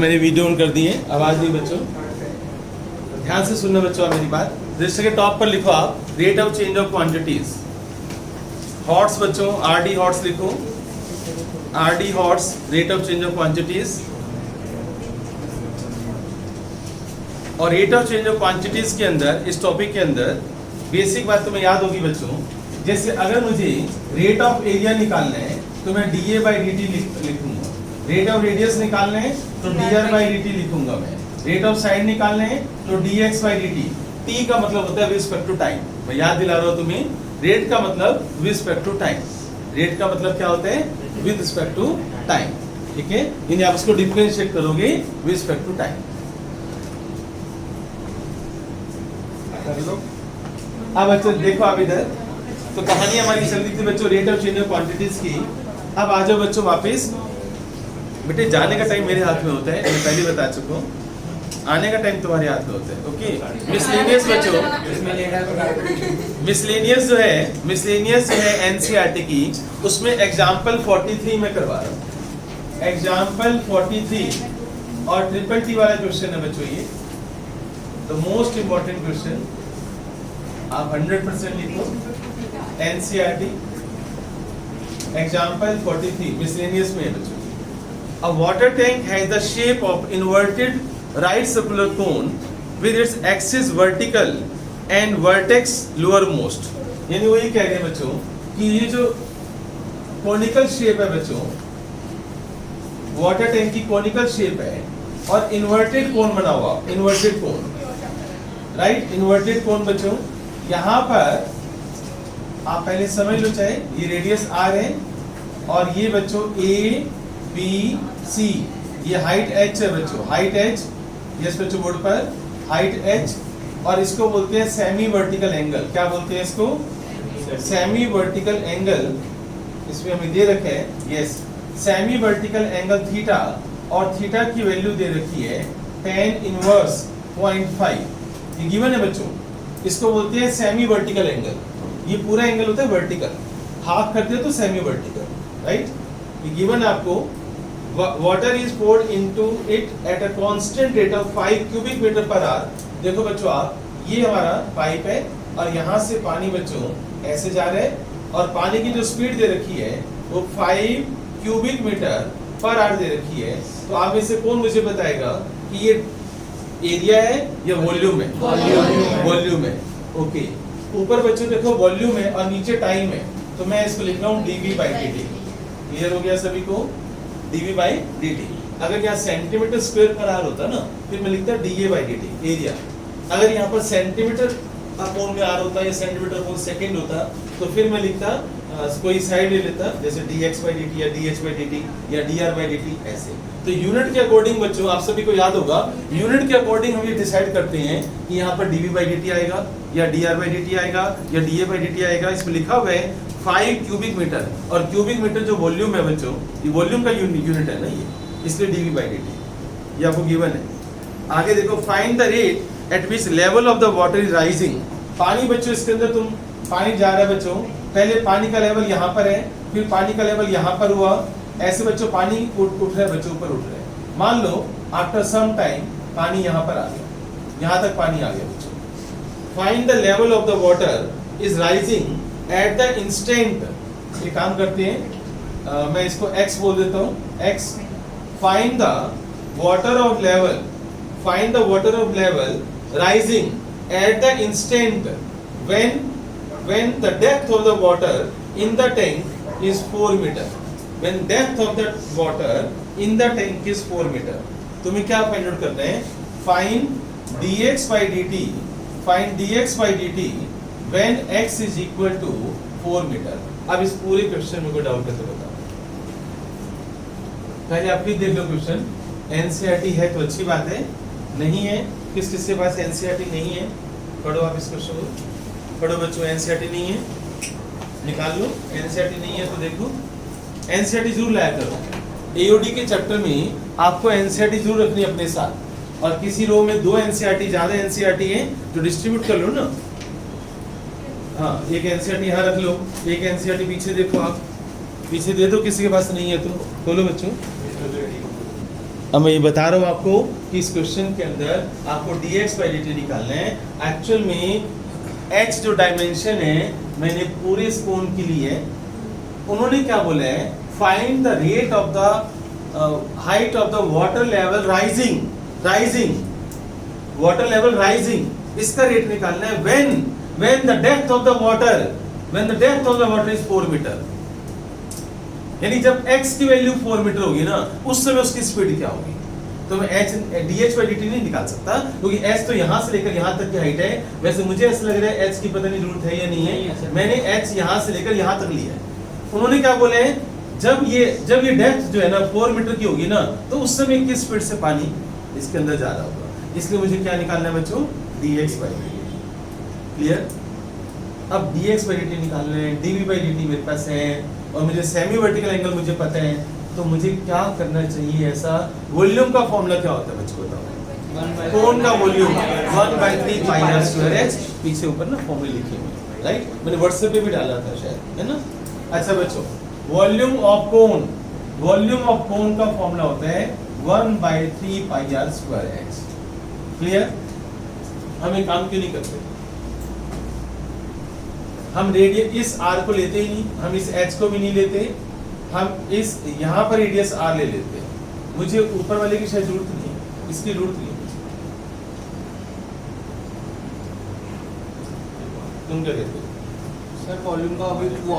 मैंने video on कर दी है, आवाज़ नहीं बच्चों, ध्यान से सुनना बच्चों मेरी बात। रजिस्टर के टॉप पर लिखो आप rate of change of quantities. HOTS बच्चों आरडी हॉट्स लिखो, RD HOTS rate of change of quantities. और rate of change of quantities के अंदर इस टॉपिक के अंदर बेसिक बात तुम्हें याद होगी बच्चों, जैसे अगर मुझे रेट ऑफ एरिया निकालना है तो मैं डीए बाई डी टी लिखूंगा, रेट ऑफ रेडियस निकालना है तो D R by D T लिखूंगा मैं, रेट ऑफ साइड निकालना है तो D x by D T. T का मतलब होता है विद रिस्पेक्ट टू टाइम, मैं याद दिला रहा हूँ तुम्हें, रेट का मतलब with respect to time, rate का मतलब क्या होता है विद रिस्पेक्ट टू टाइम, ठीक है। यानी आप इसको डिफरेंशिएट करोगे विद रिस्पेक्ट टू टाइम। अब बच्चों देखो आप इधर, तो कहानी हमारी चल रही थी बच्चों rate of change of quantities की। अब आ जाओ बच्चों वापस, बेटे जाने का टाइम मेरे हाथ में होता है, मैं पहले बता चुका हूँ, आने का टाइम तुम्हारे हाथ में होता है। ओके मिसलेनियस बच्चों, मिसलेनियस जो है एनसीईआरटी की, उसमें एग्जाम्पल 43 में करवा रहा हूँ, एग्जाम्पल 43 और ट्रिपल टी वाला क्वेश्चन है बच्चों, ये द मोस्ट इंपॉर्टेंट क्वेश्चन, आप 100% लिखो। एनसीईआरटी एग्जाम्पल 43 मिसलेनियस में है बच्चों। A water tank has the shape of inverted right circular cone with its axis vertical and vertex lowermost। यानी वही कह रहे हैं बच्चों कि ये जो कॉनिकल शेप है बच्चों, वाटर टैंक की कॉनिकल शेप है और इन्वर्टेड कोन बना हुआ, इन्वर्टेड कोन, राइट, इन्वर्टेड कोन बच्चों। यहाँ पर आप पहले समझ लो, चाहे ये रेडियस आर है और ये बच्चों ए बी सी, ये हाइट h है बच्चों, हाइट h, यस बच्चों बोर्ड पर हाइट h, और इसको बोलते हैं सेमी वर्टिकल एंगल। क्या बोलते हैं इसको? सेमी वर्टिकल एंगल, इसमें हमें दे रखे हैं yes semi vertical angle theta, और थीटा की वैल्यू दे रखी है tan इनवर्स 0.5, ये गिवन है बच्चों। इसको बोलते हैं सेमी वर्टिकल एंगल, ये पूरा एंगल होता है वर्टिकल, हाफ करते हो तो सेमी वर्टिकल, राइट। ये गिवन है आपको। Water is poured into it at a constant rate of 5 cubic metre per hour. देखो बच्चों आप, ये हमारा पाइप है और यहाँ से पानी बच्चों ऐसे जा रहा है, और पानी की जो स्पीड दे रखी है वो 5 क्यूबिक मीटर पर आवर दे रखी है। तो आप में से कौन मुझे बताएगा कि ये एरिया है या वॉल्यूम है? वॉल्यूम है, ओके। ऊपर बच्चों देखो वॉल्यूम है और नीचे टाइम है, तो मैं इसको लिख रहा हूँ dv by dt। क्लियर हो गया सभी को? dv by dt। अगर यहाँ सेंटीमीटर स्क्वायर पर आवर होता ना, फिर मैं लिखता da by dt एरिया। अगर यहाँ पर सेंटीमीटर अपॉन में आर होता या सेंटीमीटर अपॉन सेकंड होता, तो फिर मैं लिखता कोई साइड ले लेता, जैसे dx by dt या dh by dt या dr by dt ऐसे। तो यूनिट के अकॉर्डिंग बच्चों आप सभी को याद होगा, यूनिट के अकॉर्डिंग हम ये डिसाइड करते हैं कि यहाँ पर dv by dt आएगा या dr by dt आएगा या da by dt आएगा। इसमें लिखा हुआ है 5 क्यूबिक मीटर, और क्यूबिक मीटर जो वॉल्यूम है बच्चों, ये वॉल्यूम का यूनिट है ना ये, इसलिए dv by dt ये आपको गिवन है। आगे देखो, find the rate at which level of the water is rising. पानी बच्चों इसके अंदर तुम पानी जा रहा है बच्चों, पहले पानी का लेवल यहाँ पर है, फिर पानी का लेवल यहाँ पर हुआ, ऐसे बच्चों पानी उठ रहा है बच्चों, ऊपर उठ रहा है। मान लो आफ्टर सम टाइम पानी यहाँ पर आ गया, यहाँ तक पानी आ गया बच्चों। Find the level of the water is rising at the instant. ये काम करते हैं, मैं इसको x बोल देता हूँ, x। Find the water of level, find the water of level rising at the instant when the depth of the water in the tank is 4 meter, when depth of the water in the tank is 4 meter। तुम्हें क्या find out करना है? find dx by dt, find dx by dt when x is equal to 4 meter। अब इस पूरे question में कोई doubt है तो बताओ। पहले आप भी देख लो क्वेश्चन। एनसीईआरटी है तो अच्छी बात है, नहीं है किस किसके पास एनसीईआरटी नहीं है, पढ़ो आप इस क्वेश्चन को, पढ़ो बच्चों। एनसीईआरटी नहीं है, निकाल लो। एनसीईआरटी नहीं है तो देखो, एनसीईआरटी जरूर लाया करो। एओडी के चैप्टर में आपको एनसीईआरटी जरूर रखनी है अपने साथ, और किसी रो में 2 एनसीईआरटी, ज्यादा एनसीईआरटी है तो डिस्ट्रीब्यूट कर लो ना। हाँ, एक एनसीईआरटी यहाँ रख लो, एक एनसीईआरटी पीछे देखो, आप पीछे दे दो, किसी के पास नहीं है तो खोलो बच्चों। अब मैं ये बता रहा हूँ आपको कि इस क्वेश्चन के अंदर आपको dx by dt निकालना है। एक्चुअल में h जो डायमेंशन है मैंने पूरे इस कोन के लिए, उन्होंने क्या बोला है, find the rate of the height of the water level rising water level rising, इसका रेट निकालना है when the depth of the water is 4 metre. यानी जब x की वैल्यू 4 मीटर होगी ना, उस समय उसकी स्पीड क्या होगी। तो मैं dh by dt नहीं निकाल सकता क्योंकि h तो यहाँ से लेकर यहाँ तक की हाइट है। वैसे मुझे ऐसा लग रहा है h की पता नहीं जरूरत है या नहीं है, मैंने h यहाँ से लेकर यहाँ तक लिया है। उन्होंने क्या बोले हैं, जब ये डेप्थ जो है ना 4 मीटर की होगी ना, तो उस समय किस स्पीड से पानी इसके अंदर जा रहा होगा। इसलिए मुझे क्या निकालना है बच्चों, dx by dt। क्लियर। अब dx by dt निकालना है, dv by dt मेरे पास है और मुझे सेमी वर्टिकल एंगल मुझे पता है, तो मुझे क्या करना चाहिए ऐसा। वॉल्यूम का फॉर्मूला क्या होता है बच्चों बताओ। कोन का वॉल्यूम 1/3 पाई r स्क्वायर h, पीछे ऊपर ना फॉर्मूले लिखे हुए हैं, राइट, मैंने व्हाट्सएप पे भी डाला था शायद, है ना। अच्छा बच्चों, वॉल्यूम ऑफ कोन का फॉर्मूला होता है 1/3 पाई r स्क्वायर h। क्लियर। हम एक काम क्यों नहीं करते, हम रेडियस इस r को लेते ही नहीं, हम इस h को भी नहीं लेते, हम इस यहाँ पर रेडियस r ले लेते हैं। मुझे ऊपर वाले की शायद जरूरत नहीं है, इसकी जरूरत नहीं है। तुम क्या कहते हो सर? वॉल्यूम का अभी वो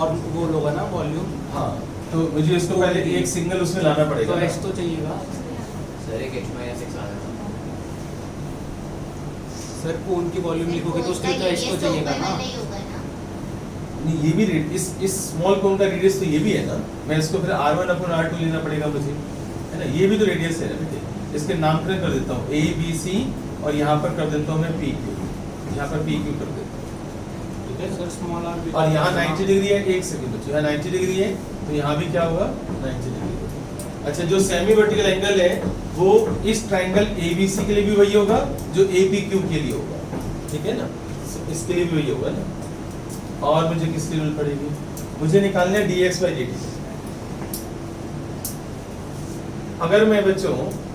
होगा ना वॉल्यूम। हाँ, तो मुझे इसको पहले एक सिंगल उसमें लाना पड़ेगा। तो x तो चाहिएगा सर, एक h माइनस x आना था। सर कोन की वॉल्यूम लिखोगे तो उसके लिए तो x तो चाहिएगा ना। नहीं, ये भी इस स्मॉल कोन का रेडियस तो ये भी है ना, मैं इसको फिर r1 अपॉन r2 लेना पड़ेगा मुझे, है ना। ये भी तो रेडियस है ना बेटे। इसके नामकरण कर देता हूँ a b c और यहाँ पर कर देता हूँ मैं p q, यहाँ पर p q कर देता हूँ, ठीक है सर स्मॉल r और यहाँ 90 डिग्री है। एक सेकंड बच्चों, यहाँ 90 डिग्री है तो यहाँ भी क्या होगा 90 डिग्री। अच्छा, जो सेमी वर्टिकल एंगल है वो इस ट्राइंगल ABC के लिए भी वही होगा जो APQ के लिए होगा, ठीक है ना, इसके लिए भी वही होगा ना। और मुझे किसकी जरूरत पड़ेगी, मुझे निकालना है dx by dt। अगर मैं बच्चों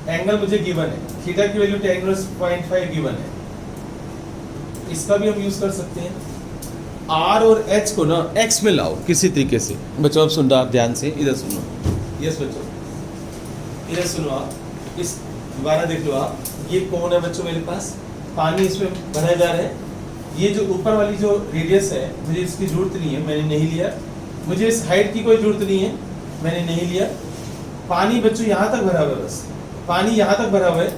एंगल मुझे गिवन है, थीटा की वैल्यू tan इनवर्स 0.5 गिवन है, इसका भी हम यूज कर सकते हैं। r और h को ना x में लाओ किसी तरीके से। बच्चों आप सुन रहे, आप ध्यान से इधर सुनो। यस बच्चों, इधर सुनो आप, इस दोबारा देख लो आप। ये कौन है बच्चों, मेरे पास पानी इसमें भरा जा रहा है। ये जो ऊपर वाली जो रेडियस है मुझे इसकी जरूरत नहीं है, मैंने नहीं लिया। मुझे इस हाइट की कोई जरूरत नहीं है, मैंने नहीं लिया। पानी बच्चों यहाँ तक भरा हुआ है, बस पानी यहाँ तक भरा हुआ है,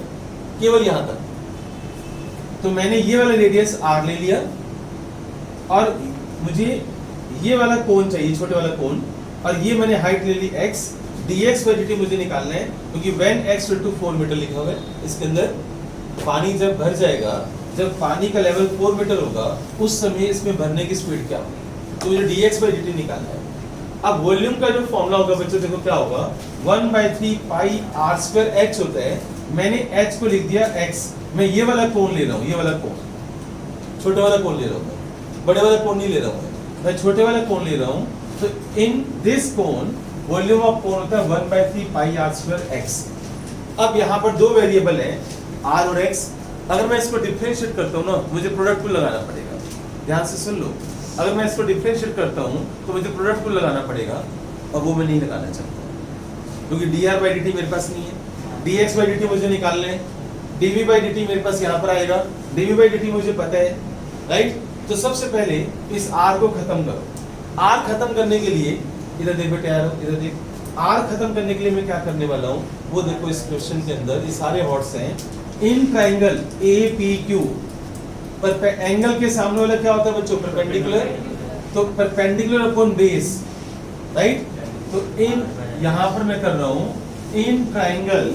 केवल यहाँ तक। तो मैंने ये वाला रेडियस r ले लिया और मुझे ये वाला कोन चाहिए, छोटे वाला कोन, और ये मैंने हाइट ले ली x। dx by dt मुझे निकालना है क्योंकि when x equal to 4 metre लिखा हुआ है। इसके अंदर पानी जब भर जाएगा, जब पानी का लेवल 4 मीटर होगा, उस समय इसमें भरने की स्पीड क्या होगी, तो मुझे dx by dt निकालना है। अब वॉल्यूम का जो फॉर्मूला होगा बच्चों, देखो क्या होगा, 1/3 पाई r स्क्वायर h होता है। मैंने h को लिख दिया x, मैं ये वाला कोण ले रहा हूँ, ये वाला कोण, छोटे वाला कोण ले रहा हूँ, बड़े वाला कोण नहीं ले रहा हूँ, मैं छोटे वाला कोण ले रहा हूँ। तो इन दिस कोण वॉल्यूम ऑफ कोण होता है 1/3 पाई r स्क्वायर x। अब यहाँ पर दो वेरिएबल हैं r और x। अगर मैं इसको डिफरेंशिएट करता हूँ ना, मुझे प्रोडक्ट को लगाना पड़ेगा। ध्यान से सुन लो, अगर मैं इसको डिफरेंशिएट करता हूँ तो मुझे प्रोडक्ट को लगाना पड़ेगा, और वो मैं नहीं लगाना चाहता क्योंकि dr by dt मेरे पास नहीं है। dx by dt मुझे निकालना है, dv by dt मेरे पास यहाँ पर आएगा, dv by dt मुझे पता है, राइट। तो सबसे पहले इस r को खत्म करो। r खत्म करने के लिए इधर देख बेटे, यार इधर देख, r खत्म करने के लिए मैं क्या करने वाला हूँ वो देखो। इस क्वेश्चन के अंदर ये सारे हॉट्स हैं। इन ट्राइंगल APQ पर एंगल के सामने वाला क्या होता है बच्चों, परपेंडिकुलर। तो परपेंडिकुलर अपॉन बेस, राइट। तो इन यहाँ पर मैं कर रहा हूँ इन ट्राइंगल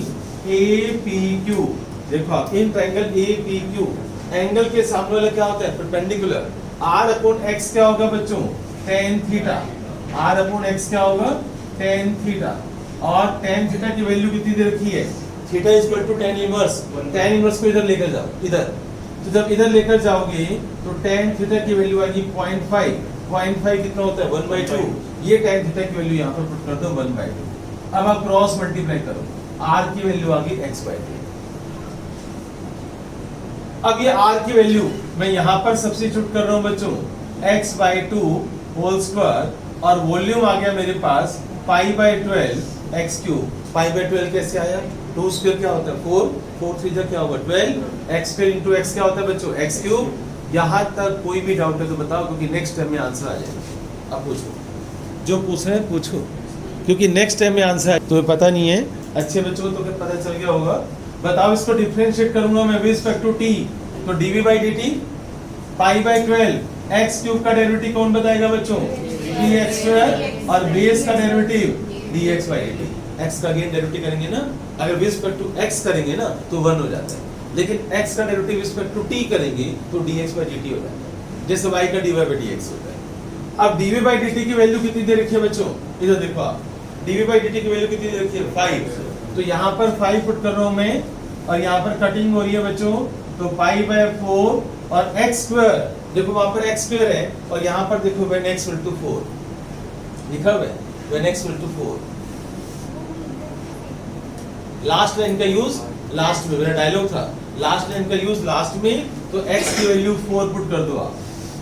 APQ। देखो आप, इन ट्राइंगल APQ एंगल के सामने वाला क्या होता है, परपेंडिकुलर। r अपॉन x क्या होगा बच्चों, tan theta. r upon x क्या होगा, tan थीटा। और tan थीटा की वैल्यू कितनी दे रखी है, theta is equal to tan inverse. tan inverse को इधर लेकर जाओ, इधर। तो जब इधर लेकर जाओगे तो tan थीटा की वैल्यू आएगी 0.5। 0.5 कितना होता है, 1/2। ये tan थीटा की वैल्यू यहाँ पर पुट कर दो 1/2। अब आप क्रॉस मल्टीप्लाई करो, आर की वैल्यू आ गई x बाई 2। अब ये आर की वैल्यू मैं यहां पर सब्स्टिट्यूट कर रहा हूं बच्चों, x बाई 2 होल स्क्वायर, और वॉल्यूम आ गया मेरे पास pi by 12 x cube. Pi by 12 कैसे आया? 2 स्क्वायर क्या होता है 4, 4 3 क्या होगा 12, x स्क्वायर इंटू x क्या होता है बच्चों x क्यूब। यहां तक कोई भी डाउट है तो बताओ, क्योंकि नेक्स्ट टाइम में आंसर आ जाएगा। अब पूछो, जो पूछ रहे हैं पूछो, क्योंकि नेक्स्ट टाइम में आंसर है। तुम्हें पता नहीं है अच्छे बच्चों को, तो पता चल गया होगा। बताओ, इसको डिफरेंशिएट करूंगा मैं विद रिस्पेक्ट टू t, तो dv by dt pi by 12 x cube का डेरिवेटिव कौन बताएगा बच्चों? dx स्क्वायर, और बेस का derivative dx by dt। x का अगेन डेरिवेटिव करेंगे ना, अगर विद रिस्पेक्ट टू x करेंगे ना तो 1 हो जाता है, लेकिन x का derivative with respect to t करेंगे तो dx बाई dt हो जाता है, जैसे y का dy बाई dx होता है। अब dv बाई dt की वैल्यू कितनी दे रखी है बच्चों? इधर देखो आप, dv बाई dt की वैल्यू कितनी दे रखी है 5, तो यहाँ पर 5 पुट कर रहा हूँ मैं, और यहाँ पर कटिंग हो रही है बच्चों, तो पाई बाई 4 और x स्क्वायर, देखो वहां पर x स्क्वायर है, और यहाँ पर देखो when x equal to 4 लिखा हुआ है, when x equal to 4। Last line का यूज लास्ट में, मेरा डायलॉग था लास्ट लाइन का यूज लास्ट में, तो x की वैल्यू 4 पुट कर दो आप,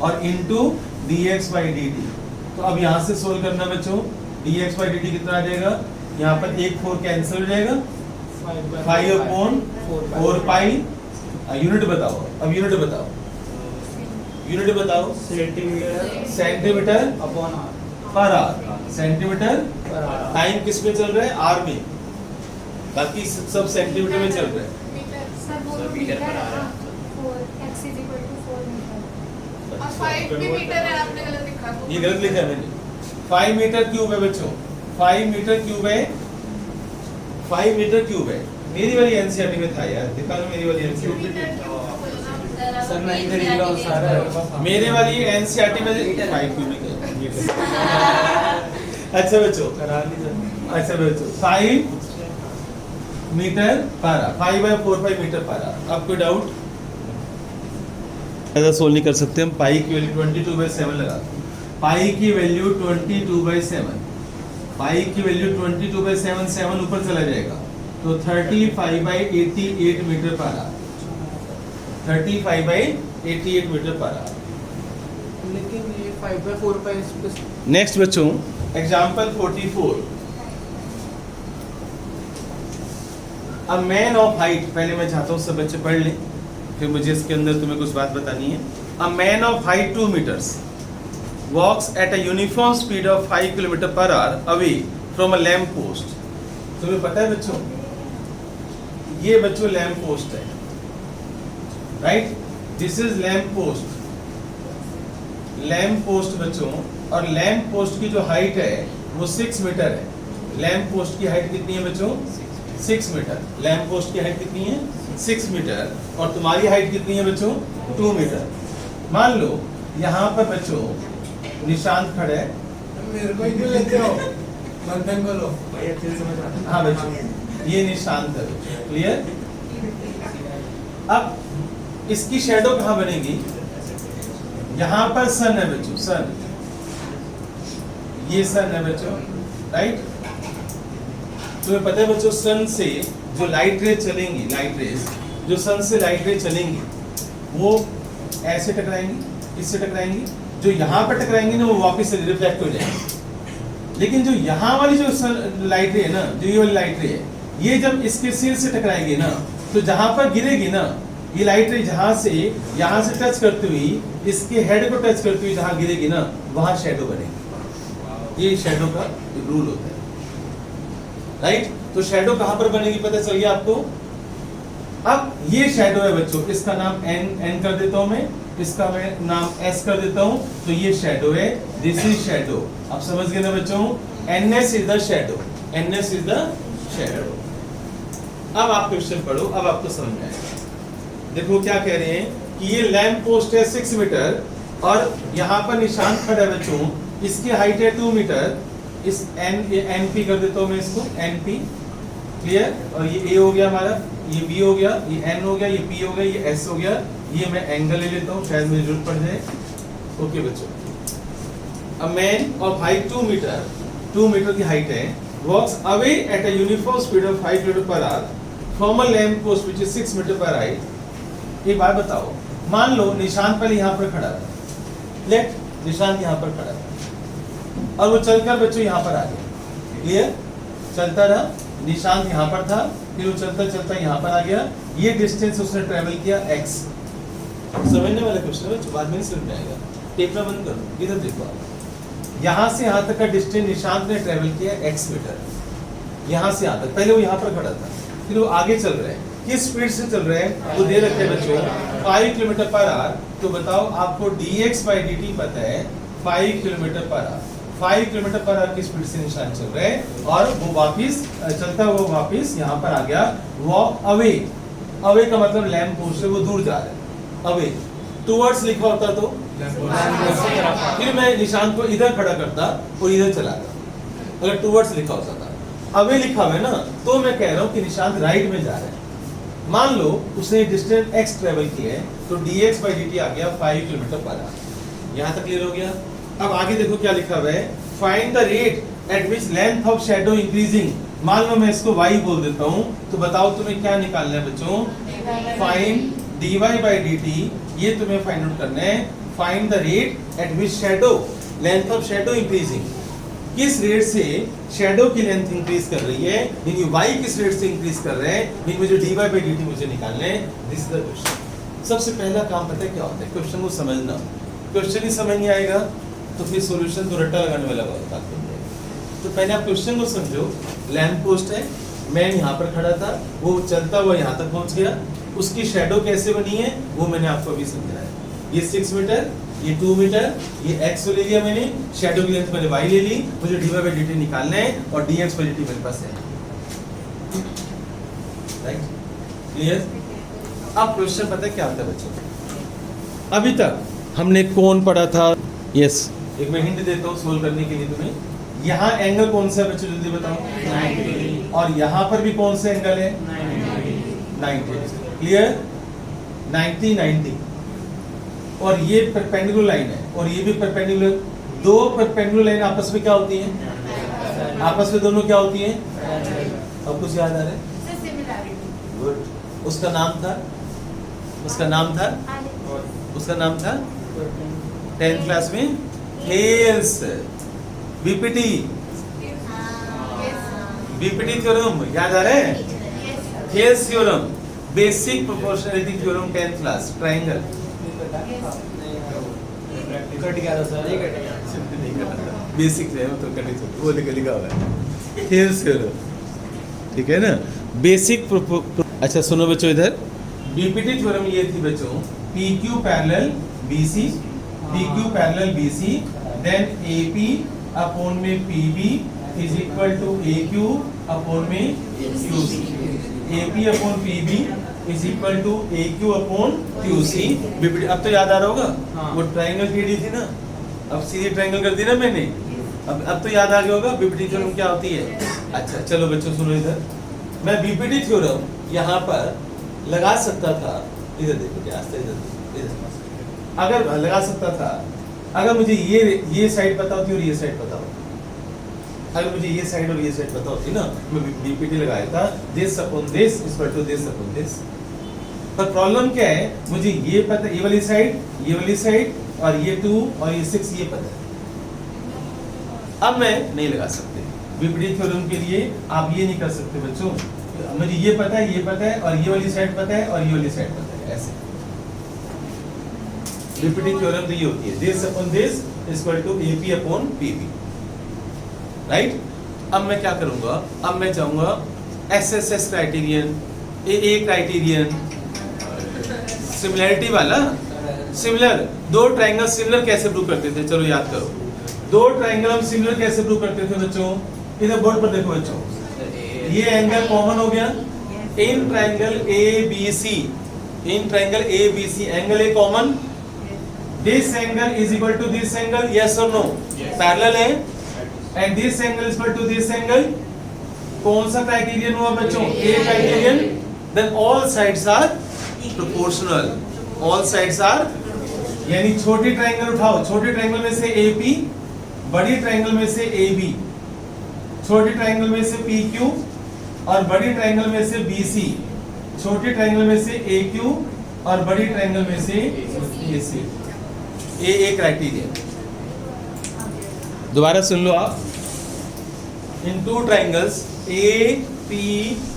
और इनटू dx by dt। तो अब यहाँ से सोल्व करना बच्चों, dx by dt कितना आ जाएगा? यहाँ पर 1 4 कैंसिल हो जाएगा, 5 अपॉन 4 पाई। यूनिट बताओ, अब यूनिट बताओ, यूनिट बताओ। Centimetre upon hour per hour, centimetre per hour. Time किस में चल रहा है? आर में, बाकी सब सेंटीमीटर में चल रहा है। सर वो सर, मीटर पर आ रहा है। 4 x is equal to 4 metre. और 5 भी मीटर है, आपने गलत लिखा। ये गलत लिखा है मैंने। 5 मीटर क्यूब है बच्चों, 5 मीटर क्यूब है, 5 मीटर क्यूब है। मेरी वाली एनसीईआरटी में था यार, दिखा लो मेरी वाली एनसीईआरटी। सर मैं इधर ही रहा हूँ सारा। मेरे वाली एनसीईआरटी में 5 क्यूबिक है। अच्छा बच्चों, करा ली सर। अच्छा बच्चों, 5 मीटर पारा, 5 बाई 4 5 मीटर पारा। अब कोई डाउट? ऐसा सोल्व नहीं कर सकते हम। पाई की वैल्यू 22/7 लगा, पाई की वैल्यू 22/7, पाई की वैल्यू 22/7, 7 ऊपर चला जाएगा, तो 35/88 मीटर पारा, 35/88 मीटर पारा। लेकिन ये 5/4 का इस नेक्स्ट बच्चों, एग्जाम्पल 44। अब मैन ऑफ हाइट, पहले मैं चाहता हूँ सब बच्चे पढ़ लें, फिर मुझे इसके अंदर तुम्हें कुछ बात बतानी है। अ man of height 2 meters walks at a uniform speed of 5 kilometer per hour away from a lamp post। तुम्हें पता है बच्चों, ये बच्चों लैम्प पोस्ट है, right? This is lamp post, lamp post बच्चों, और लैम्प पोस्ट की जो हाइट है वो 6 मीटर है। लैम्प पोस्ट की हाइट कितनी है बच्चों? 6 मीटर। लैम्प पोस्ट की हाइट कितनी है? 6 मीटर। और तुम्हारी हाइट कितनी है बच्चों? 2 मीटर। मान लो यहाँ पर बच्चों निशांत खड़ा है, मेरे को क्यों लेते हो? मंथन बोलो भाई, अच्छे से समझ आता। हाँ बच्चों, ये निशांत है, क्लियर? अब इसकी शेडो कहाँ बनेगी? यहाँ पर सन है बच्चों, सन, ये सन है बच्चों, राइट? तुम्हें पता है बच्चों, सन से जो लाइट रे चलेंगी, लाइट रेज जो सन से लाइट रे चलेंगी वो ऐसे टकराएंगी, इससे टकराएंगी, जो यहाँ पर टकराएंगी ना वो वापस से रिफ्लेक्ट हो जाएंगी। लेकिन जो यहाँ वाली जो लाइट रे है ना, जो ये वाली लाइट रे है, ये जब इसके सिर से टकराएगी ना, तो जहाँ पर गिरेगी ना, ये लाइट रे जहाँ से यहाँ से टच करती हुई इसके हेड को टच करती हुई जहाँ गिरेगी ना, वहाँ शेडो बनेगी। ये शेडो का रूल होता है, राइट? तो शेडो कहाँ पर बनेगी पता चल गया आपको? अब ये शेडो है बच्चों, इसका नाम एन कर देता हूं मैं, इसका मैं नाम एस कर देता हूं, तो ये शेडो है, दिस इज शेडो। अब समझ गए ना बच्चों? NS is the shadow, NS is the shadow. अब आप क्वेश्चन पढ़ो, अब आपको समझ में आएगा। देखो क्या कह रहे हैं कि ये लैम्प पोस्ट है 6 मीटर, और यहाँ पर निशान खड़ा है बच्चों, इसकी हाइट है 2 मीटर। इस एन पी कर देता हूं मैं इसको, एन पी, क्लियर? और ये ए हो गया हमारा, ये बी हो गया, ये एन हो गया, ये पी हो गया, ये एस हो गया। ये मैं एंगल ले लेता हूँ, शायद मुझे जरूरत पड़ जाए। ओके बच्चों, a man of height 2 metre, 2 metre की हाइट है, walks away at a uniform speed of 5 km per hour from a lamp post which is 6 meter per height. एक बात बताओ, मान लो निशांत पहले यहाँ पर खड़ा था, लेट निशांत यहाँ पर खड़ा था और वो चलकर बच्चों यहाँ पर आ गया, क्लियर? चलता रहा, निशांत यहाँ पर था, फिर वो चलता चलता यहाँ पर आ गया, ये डिस्टेंस उसने ट्रेवल किया x। समझने वाला क्वेश्चन है, बाद में नहीं समझ में आएगा। टेपना बंद करो, इधर देखो आप। यहाँ से यहाँ तक का डिस्टेंस निशांत ने ट्रेवल किया x मीटर, यहाँ से यहाँ तक। पहले वो यहाँ पर खड़ा था, फिर वो आगे चल रहे हैं। किस स्पीड से चल रहे हैं वो दे रखे हैं बच्चों, 5 किलोमीटर पर आवर। तो बताओ आपको dx/dt पता है 5 kilometre per hour. 5 kilometre per hour की स्पीड से निशान चल रहे हैं और वो वापिस चलता हुआ वापिस यहाँ पर आ गया। वॉक अवे, अवे का मतलब लैम्प पोस्ट से वो दूर जा रहे हैं। अवे टुवर्ड्स लिखा होता तो फिर मैं निशान को इधर खड़ा करता और इधर चला जाता। अगर टुवर्ड्स लिखा होता था, अवे लिखा हुआ है ना, तो मैं कह रहा हूँ कि निशांत राइट में जा रहे हैं। मान लो उसने डिस्टेंस x ट्रेवल किया है तो dx/dt आ गया 5 किलोमीटर पर आवर। यहाँ तक क्लियर हो गया? अब आगे देखो क्या लिखा हुआ है, find the rate at which length of shadow increasing. मान लो मैं इसको y बोल देता हूँ, तो बताओ तुम्हें क्या निकालना है बच्चों? फाइंड dy/dt, ये तुम्हें फाइंड आउट करना है। Find the rate at which shadow, length of shadow increasing, किस रेट से शैडो की लेंथ इंक्रीज कर रही है, यानी y किस रेट से इंक्रीज कर रहे हैं, यानी मुझे dy/dt मुझे निकालना है। This is the question. सबसे पहला काम पता है क्या होता है? क्वेश्चन को समझना। क्वेश्चन ही समझ नहीं आएगा तो फिर सॉल्यूशन तो रट्टा लगाने वाला बात है। तो पहले आप क्वेश्चन को समझो। लैंप पोस्ट है, मैं यहाँ पर खड़ा था, वो चलता हुआ यहाँ तक पहुँच गया, उसकी शैडो कैसे बनी है वो मैंने आपको अभी समझाया। ये 6 मीटर, ये 2 मीटर, ये x ले लिया मैंने, शैडो की लेंथ मैंने y ले ली, मुझे dy/dt निकालना है और dx/dt मेरे पास है। Right, clear? अब क्वेश्चन पता है क्या होता है बच्चों? अभी तक हमने कोण पढ़ा था, यस, एक मैं हिंट देता हूँ सोल्व करने के लिए तुम्हें। यहाँ एंगल कौन सा है बच्चों, जल्दी बताओ? 90। और यहाँ पर भी कौन सा एंगल है? 90। क्लियर? 90 90। और ये परपेंडिकुलर लाइन है और ये भी परपेंडिकुलर। दो परपेंडिकुलर लाइन आपस में क्या होती हैं? आपस में दोनों क्या होती हैं? अब कुछ याद आ रहा है? गुड। उसका नाम था 10th क्लास में हेल्स, बीपीटी थ्योरम याद आ रहा है? Thales theorem, basic proportionality theorem, 10th class, triangle. Cut गया था सर, ये कट गया। बेसिक है तो वो लिखा हुआ है हेल्स थ्योरम, ठीक है ना? बेसिक अच्छा सुनो बच्चों, इधर बीपीटी थ्योरम ये थी बच्चों, PQ parallel BC, then AP upon में PB is equal to AQ upon में QC। AP upon PB is equal to AQ upon QC। BPT अब तो याद आ रहा होगा, वो ट्रायंगल थ्योरी थी ना, अब सीधी ट्रायंगल कर दी ना मैंने, अब तो याद आ गया होगा बीपीटी थ्योरम क्या होती है। अच्छा चलो बच्चों सुनो, इधर मैं बीपीटी थ्योरम यहाँ पर लगा सकता था, इधर देखो क्या इधर अगर लगा सकता था, अगर मुझे ये साइड पता होती और ये साइड पता होती, अगर मुझे ये साइड और ये साइड पता होती ना, मैं बीपीटी लगाया था this upon this equal to this upon this. पर प्रॉब्लम क्या है, मुझे ये पता, ये वाली साइड और ये 2 और ये 6 ये पता है, अब मैं नहीं लगा सकते। बीपीटी थ्योरम के लिए आप ये नहीं कर सकते बच्चों, मुझे ये पता है और ये वाली साइड पता है और ये वाली साइड पता है, ऐसे। बीपीटी थ्योरम तो ये होती है this upon this equal to AP upon PB, right? अब मैं क्या करूंगा, अब मैं जाऊंगा SSS criterion, AA criterion, similarity वाला। सिमिलर, दो ट्रायंगल सिमिलर कैसे प्रूव करते थे, चलो याद करो। दो ट्रायंगल हम सिमिलर कैसे प्रूव करते थे बच्चों? इधर बोर्ड पर देखो बच्चों, ये एंगल कॉमन हो गया in triangle ABC, angle A common, this angle is equal to this angle, yes और नो? पैरेलल है, and this angle is equal to this angle. कौन सा क्राइटेरियन हुआ बच्चों? A criterion. Then all sides are proportional, यानी छोटी triangle उठाओ, छोटे ट्रायंगल में से AP, बड़ी ट्रायंगल में से AB। छोटे ट्रायंगल में से पी क्यू और बड़ी ट्रायंगल में से बी सी, छोटे ट्रायंगल में से ए क्यू और बड़ी ट्रायंगल में से ए सी। ए क्राइटेरिया। दोबारा सुन लो आप। In two triangles A P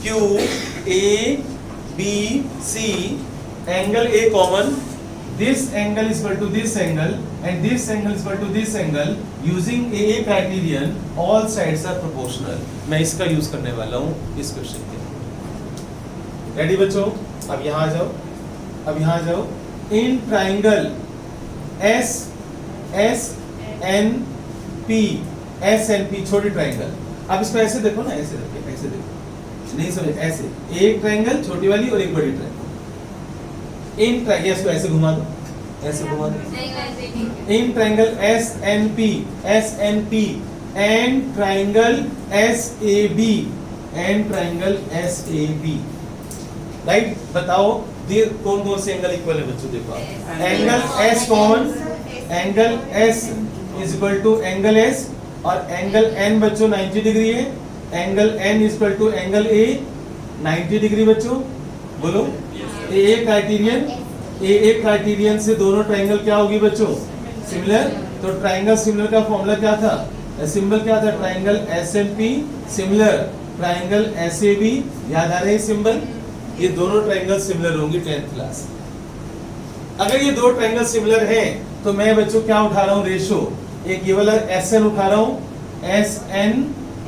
Q A B C, angle A common, this angle is equal to this angle and this angle is equal to this angle, using AA criterion all sides are proportional। मैं इसका use करने वाला हूँ इस question के। Ready बच्चों? अब यहाँ आ जाओ, अब यहाँ आ जाओ। In triangle S S N P, S N P छोटी ट्राइंगल। अब इसको ऐसे देखो ना, ऐसे देखो, ऐसे देखो, नहीं समझ, ऐसे एक ट्राइंगल छोटी वाली और एक बड़ी ट्राइंगल। इन ट्राइंगल को ऐसे घुमा दो, ऐसे घुमा दो। In triangle S N P and triangle S A B, and triangle S A B, right? बताओ कौन कौन से एंगल इक्वल है बच्चों? देखो आप, एंगल एस कौन, angle S is equal to angle S, और एंगल एन बच्चों 90 डिग्री है, angle N is equal to angle A 90 degree बच्चों। बोलो ए क्राइटेरियन, ए क्राइटेरियन से दोनों ट्राइंगल क्या होगी बच्चों? सिमिलर। तो ट्राइंगल सिमिलर का फॉर्मूला क्या था? सिंबल क्या था? Triangle S N P similar, triangle S A B. याद आ रहे हैं सिंबल? ये दोनों ट्राइंगल सिमिलर होंगी 10th क्लास। अगर ये दो ट्राइंगल सिमिलर हैं तो मैं बच्चों क्या उठा रहा हूँ? रेशो। एक ये वाला एस एन उठा रहा हूँ, एस एन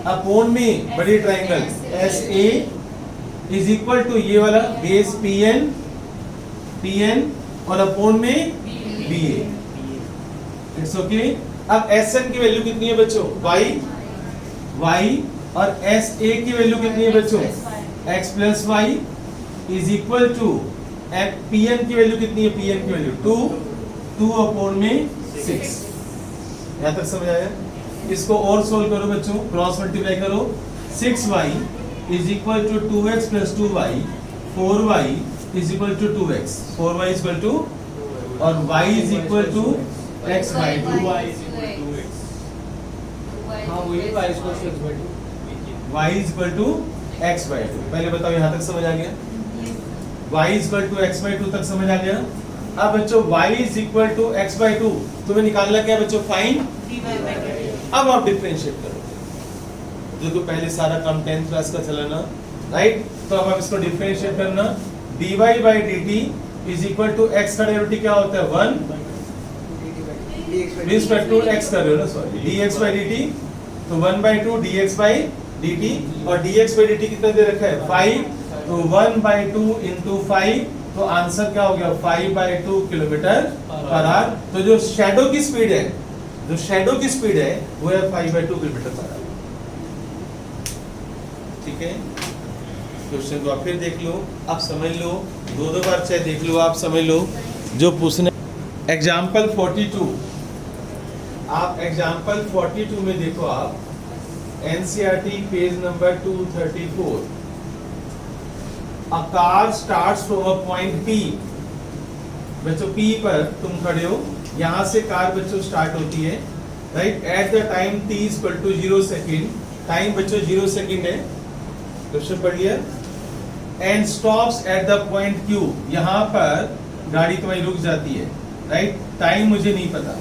अपॉन में बड़ी triangle S A is equal to ये वाला बेस पी एन और अपॉन में बी ए। It's okay. अब एस एन की वैल्यू कितनी है बच्चों? y, और एस ए की वैल्यू कितनी है बच्चों? x plus y is equal to P N की वैल्यू कितनी है? पी एन की वैल्यू 2 अपॉन में 6। यहाँ तक समझ आया? इसको और सोल्व करो बच्चों, क्रॉस मल्टीप्लाई करो। 6y is equal to 2x plus 2y, 4y is equal to 2x, 4y is equal to, और y is equal to x by 2, 2y is equal to x। हाँ वही y is equal to x by 2। y is equal to x by 2। पहले बताओ यहाँ तक समझ आ गया? y is equal to x by 2 तक समझ आ गया? अब बच्चों y is equal to x by 2 तुम्हें निकालना क्या बच्चों? फाइंड। अब आप डिफरेंशिएट करो, जो तो पहले सारा काम 10th क्लास का चला ना, राइट? तो अब आप इसको डिफरेंशिएट करना। dy by dt is equal to x का डेरिवेटिव क्या होता है? 1 रिस्पेक्ट टू x कर रहे हो ना, सॉरी, dx by dt, तो 1/2 dx by dt, और dx by dt कितना दे रखा है? 5, तो 1/2 into 5, तो आंसर क्या हो गया? 5/2 किलोमीटर पर आवर। तो जो शैडो की स्पीड है, जो शैडो की स्पीड है वो है 5/2 किलोमीटर पर आवर। ठीक है? क्वेश्चन को आप फिर देख लो, आप समझ लो, दो बार चाहे देख लो, आप समझ लो जो पूछने। एग्जाम्पल 42, आप एग्जाम्पल 42 में देखो, आप NCERT page number 234। A car starts from a point P। बच्चों P पर तुम खड़े हो, यहाँ से कार बच्चों स्टार्ट होती है, right? At the time t is equal to 0 second, time बच्चों 0 सेकेंड है, क्वेश्चन पढ़ लिया। And stops at the point Q, यहाँ पर गाड़ी तुम्हारी रुक जाती है, राइट? टाइम मुझे नहीं पता।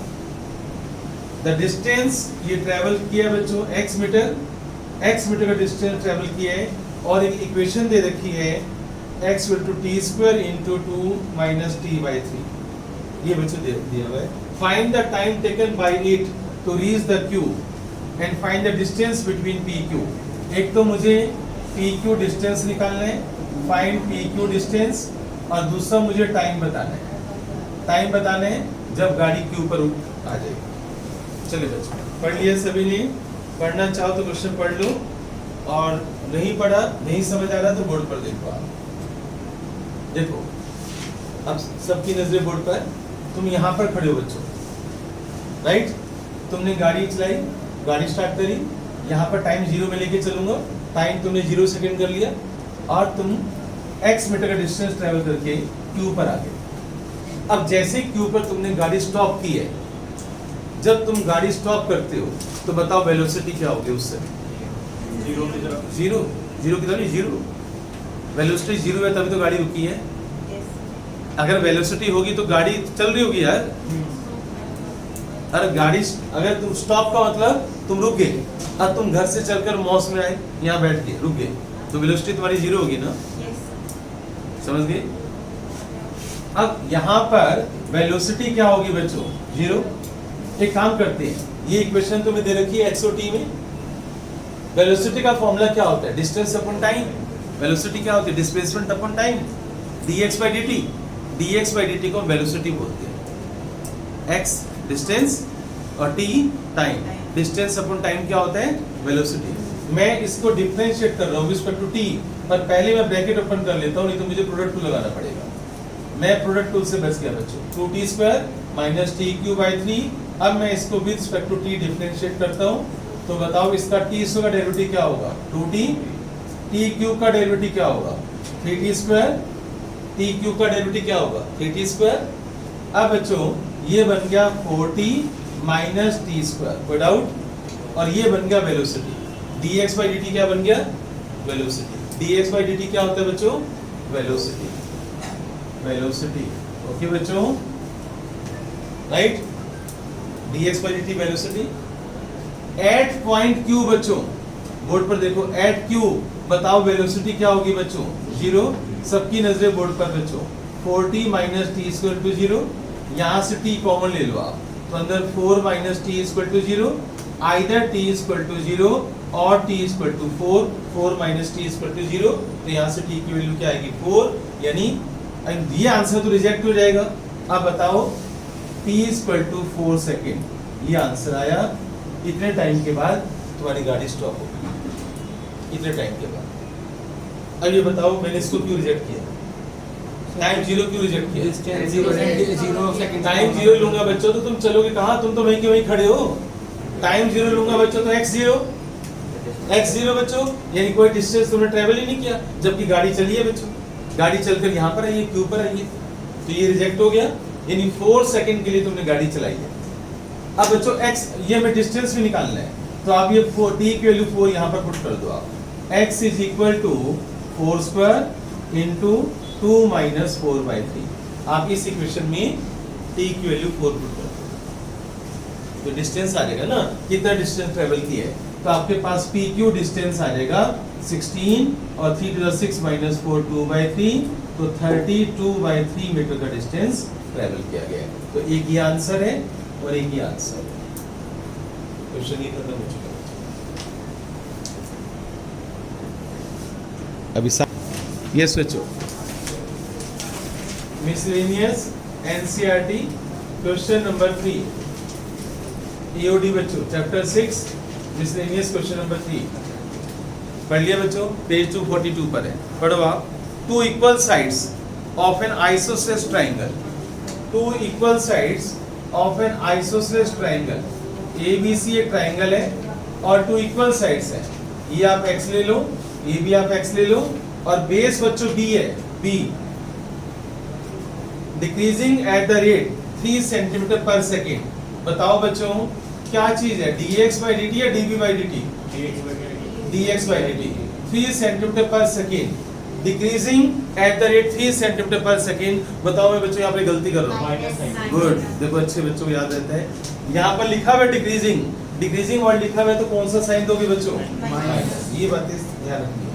द डिस्टेंस ये ट्रेवल किया बच्चों x मीटर, x मीटर का डिस्टेंस ट्रेवल किया है, और एक इक्वेशन दे रखी है x equal to t square into 2 minus t by 3। ये बच्चों दिया हुआ है। Find the time taken by it to reach the Q and find the distance between P Q. एक तो मुझे पी क्यू डिस्टेंस निकालना है, फाइंड पी क्यू डिस्टेंस, और दूसरा मुझे टाइम बताना है। टाइम बताना है जब गाड़ी क्यू पर आ जाएगी। चलिए बच्चों, पढ़ लिया सभी ने? पढ़ना चाहो तो क्वेश्चन पढ़ लो, और नहीं पढ़ा, नहीं समझ आ रहा तो बोर्ड पर देखो। आप देखो, अब सबकी नजरें बोर्ड पर। तुम यहाँ पर खड़े हो बच्चों, राइट? तुमने गाड़ी चलाई, गाड़ी स्टार्ट करी, यहाँ पर टाइम 0 में लेके चलूंगा, टाइम तुमने 0 सेकेंड कर लिया, और तुम x मीटर का डिस्टेंस ट्रेवल करके Q पर आ गए। अब जैसे Q पर तुमने गाड़ी स्टॉप की है, जब तुम गाड़ी स्टॉप करते हो तो बताओ वेलोसिटी क्या होगी उससे? जीरो की तरफ जीरो जीरो की तरफ जीरो, वेलोसिटी जीरो है तभी तो गाड़ी रुकी है। अगर वेलोसिटी होगी तो गाड़ी चल रही होगी यार। अरे गाड़ी अगर तुम स्टॉप का मतलब तुम रुक गए, अब तुम घर से चलकर मॉस में आए, यहाँ बैठ के रुक गए, तो वेलोसिटी तुम्हारी जीरो होगी ना, समझ गए? अब यहाँ पर वेलोसिटी क्या होगी बच्चों? जीरो। एक काम करते हैं, ये इक्वेशन तुम्हें दे रखी है एक्स/टी में। वेलोसिटी का फॉर्मूला क्या होता है? Distance upon time. वेलोसिटी क्या होती है? Displacement upon time, dx/dt। dx/dt को वेलोसिटी बोलते हैं। x डिस्टेंस और t time. Distance upon time क्या होता है? वेलोसिटी। मैं इसको डिफरेंशिएट कर रहा हूँ रिस्पेक्ट टू t, पर पहले मैं ब्रैकेट ओपन कर लेता हूँ, नहीं तो मुझे प्रोडक्ट टूल लगाना पड़ेगा। मैं प्रोडक्ट टूल से बच गया बच्चों। 2t² - t³/3। अब मैं इसको with respect to t differentiate करता हूँ, तो बताओ इसका t² का डेरिवेटिव क्या होगा? 2t। t³ का डेरिवेटिव क्या होगा? 3t²। t³ का डेरिवेटिव क्या होगा? 3t²। अब बच्चों ये बन गया 4t - t², कोई डाउट? और ये बन गया वेलोसिटी। dx/dt क्या बन गया? वेलोसिटी। dx/dt क्या होता है बच्चों? वेलोसिटी। वेलोसिटी, ओके बच्चों, right? dx/dt velocity. At point Q बच्चों, बोर्ड पर देखो, एट Q बताओ वेलोसिटी क्या होगी बच्चों? जीरो। सबकी नजरें बोर्ड पर बच्चों। 4t - t² 0। यहाँ से t कॉमन ले लो आप, तो अंदर 4 - t = 0। आइदर t = 0 और t = 4। 4 - t = 0, तो यहाँ से t की वैल्यू क्या आएगी? 4। यानी ये आंसर तो रिजेक्ट हो जाएगा। अब बताओ t = 4 सेकेंड, ये आंसर आया। इतने टाइम के बाद तुम्हारी गाड़ी स्टॉप होगी, इतने टाइम के बाद। अब ये बताओ मैंने इसको क्यों रिजेक्ट किया? टाइम जीरो क्यों रिजेक्ट किया? जीरो सेकंड टाइम जीरो लूंगा बच्चों तो तुम चलोगे कहाँ? तुम तो वहीं के वहीं खड़े हो। टाइम जीरो लूंगा बच्चों तो x0 बच्चों, यानी कोई डिस्टेंस तुमने ट्रेवल ही नहीं किया, जबकि गाड़ी चली है बच्चों। गाड़ी चलकर यहाँ पर आई है, क्यू पर आई है, तो ये रिजेक्ट हो गया। यानी 4 सेकंड के लिए तुमने गाड़ी चलाई है। अब बच्चों x, ये हमें डिस्टेंस भी निकालना है, तो आप ये 4 t की वैल्यू 4 यहाँ पर पुट कर दो आप। x = 4² * 2 - 4/3। आप इस इक्वेशन में t की वैल्यू 4 पुट कर दो, तो डिस्टेंस आ जाएगा ना, कितना डिस्टेंस ट्रेवल किया है। तो आपके पास PQ डिस्टेंस आ जाएगा 16, और 3 to the 6 - 4 2/3, तो 32/3 मीटर का डिस्टेंस ट्रेवल किया गया है। तो एक ही आंसर है और एक ही आंसर है। क्वेश्चन ये खत्म हो चुका है। अभी यस बच्चों, miscellaneous NCERT question number 3, EOD बच्चों, चैप्टर 6 मिसलेनियस क्वेश्चन नंबर 3 पढ़ लिया बच्चों? पेज 242 पर है, पढ़ो आप। 2 equal sides of an isosceles triangle, 2 equal sides of an isosceles triangle, ABC एक ट्राइंगल है और 2 equal sides है। ये आप x ले लो, ये भी आप x ले लो, और बेस बच्चों b है, b decreasing at the rate 3 centimetre पर सेकेंड। बताओ बच्चों क्या चीज है? dx/dt या dv/dt? dx/dt। 3 सेंटीमीटर पर second decreasing at the rate 3 centimetre पर सेकेंड। बताओ मैं बच्चों यहाँ पे गलती कर रहा हूँ? गुड, देखो अच्छे बच्चों को याद रहता है। यहाँ पर लिखा हुआ है डिक्रीजिंग, डिक्रीजिंग वर्ड लिखा हुआ है, तो कौन सा साइन दोगे बच्चों? माइनस। ये बातें ध्यान रखिए।